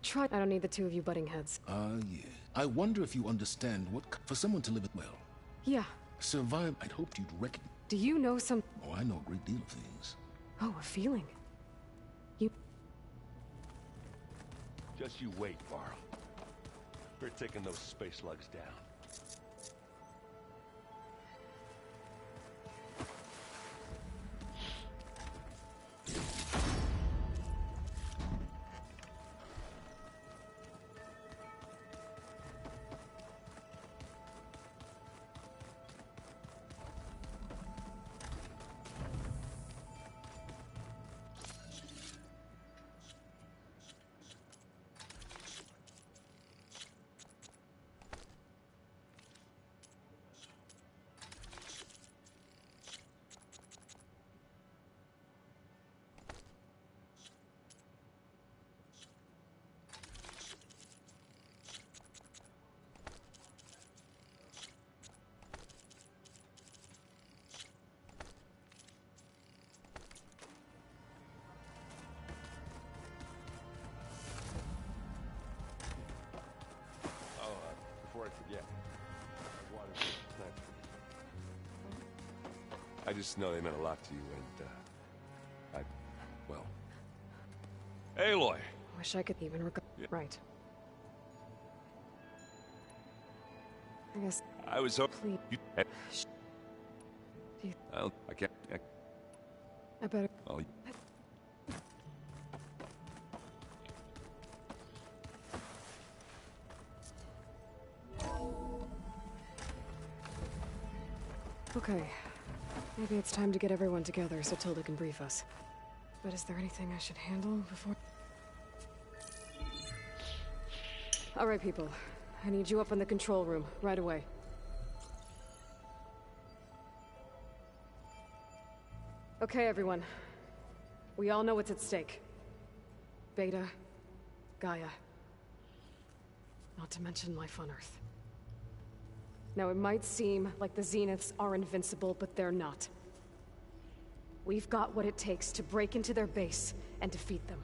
try... I don't need the two of you butting heads. Yeah. I wonder if you understand what... For someone to live it well. Yeah. Survive... I'd hoped you'd recognize... Do you know some... Oh, I know a great deal of things. Oh, a feeling. You... Just you wait, Varl. We're taking those space slugs down. just know they meant a lot to you, and, well... Aloy! Wish I could even Right. I guess... I was hoping you... I can't... I better... Well, Okay. Maybe it's time to get everyone together so Tilda can brief us. But is there anything I should handle before... All right, people. I need you up in the control room, right away. Okay, everyone. We all know what's at stake. Beta, Gaia. Not to mention life on Earth. Now, it might seem like the Zeniths are invincible, but they're not. We've got what it takes to break into their base and defeat them.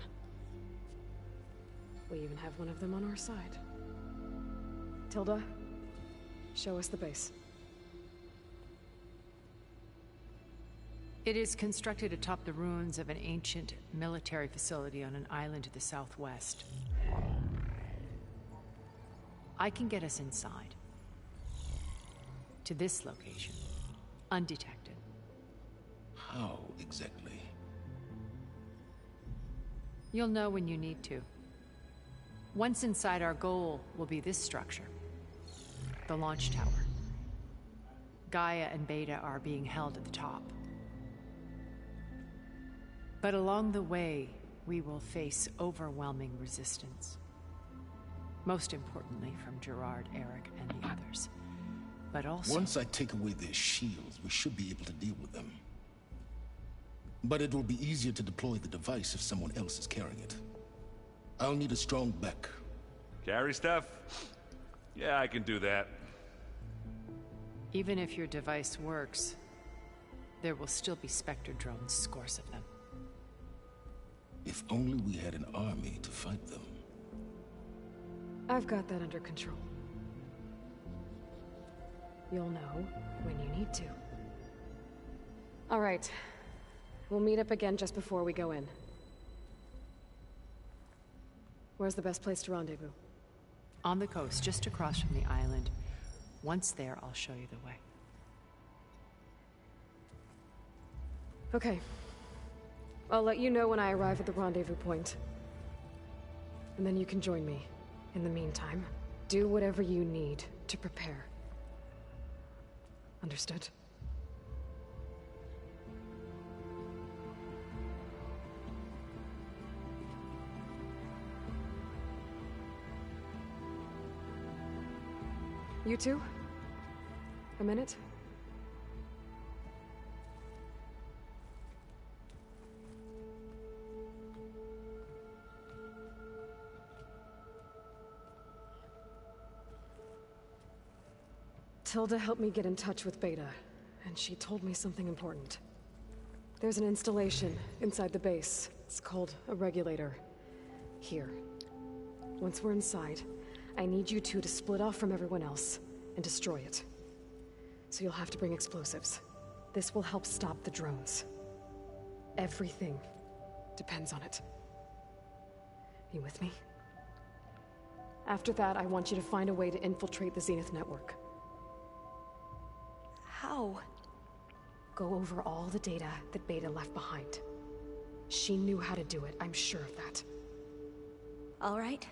We even have one of them on our side. Tilda, show us the base. It is constructed atop the ruins of an ancient military facility on an island to the southwest. I can get us inside. To this location, undetected. How exactly? You'll know when you need to. Once inside, our goal will be this structure. The launch tower. Gaia and Beta are being held at the top. But along the way, we will face overwhelming resistance. Most importantly from Gerard, Eric, and the others. But also... Once I take away their shields, we should be able to deal with them. But it will be easier to deploy the device if someone else is carrying it. I'll need a strong back. Carry stuff? Yeah, I can do that. Even if your device works, there will still be Spectre drones, scores of them. If only we had an army to fight them. I've got that under control. You'll know when you need to. All right. We'll meet up again just before we go in. Where's the best place to rendezvous? On the coast, just across from the island. Once there, I'll show you the way. Okay. I'll let you know when I arrive at the rendezvous point. And then you can join me. In the meantime, do whatever you need to prepare. Understood? You two? A minute? Tilda helped me get in touch with Beta, and she told me something important. There's an installation inside the base. It's called a regulator. Here. Once we're inside, I need you two to split off from everyone else and destroy it. So you'll have to bring explosives. This will help stop the drones. Everything depends on it. You with me? After that, I want you to find a way to infiltrate the Zenith network. How? Go over all the data that Beta left behind. She knew how to do it, I'm sure of that. All right.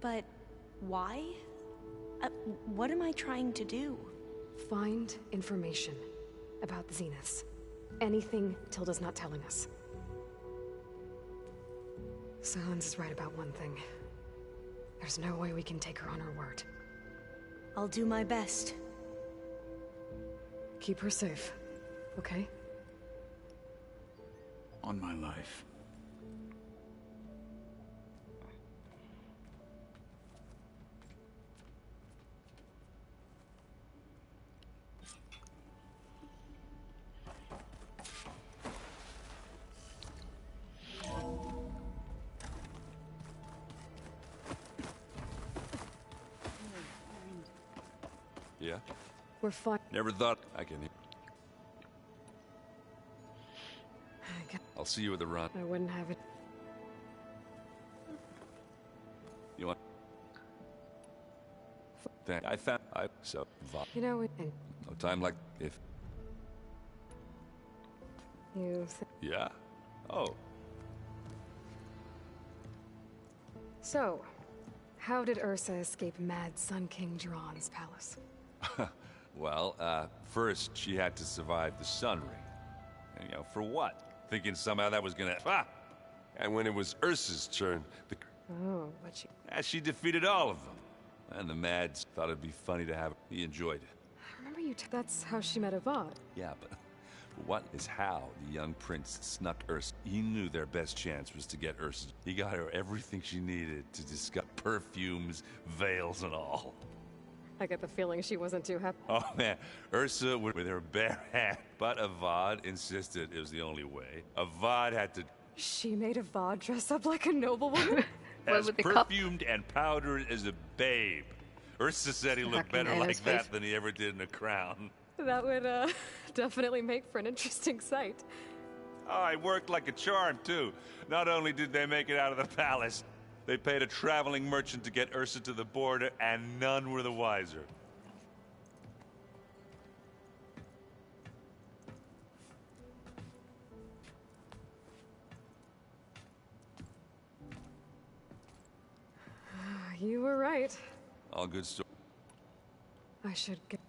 But why? What am I trying to do? Find information about the Zeniths. Anything Tilda's not telling us. Silence is right about one thing. There's no way we can take her on her word. I'll do my best. Keep her safe, okay? On my life. Yeah? We're fine. Never thought I can... see you at the run. I wouldn't have it. You want? I found so. You know, No time like if. you. Yeah. Oh. So, how did Ursa escape Mad Sun King Dron's palace? Well, first she had to survive the Sun Ring. And, you know, for what? Thinking somehow that was gonna. Ah! And when it was Ursa's turn, she defeated all of them. And the Mads thought it'd be funny to have. He enjoyed it. I remember you. That's how she met Avad. Yeah, but what is how the young prince snuck Ursa? He knew their best chance was to get Ursa. He got her everything she needed to discuss perfumes, veils, and all. I get the feeling she wasn't too happy. Oh man, Ursa with her bare hand. But Avad insisted it was the only way. Avad had to. She made Avad dress up like a noblewoman? As perfumed and powdered as a babe. Ursa said he looked better like that than he ever did in a crown. That would, definitely make for an interesting sight. Oh, it worked like a charm, too. Not only did they make it out of the palace, they paid a traveling merchant to get Ursa to the border, and none were the wiser. You were right. All good story. I should get...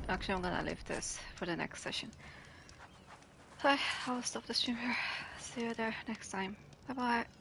Actually, I'm gonna leave this for the next session. So I'll stop the stream here. See you there next time. Bye bye.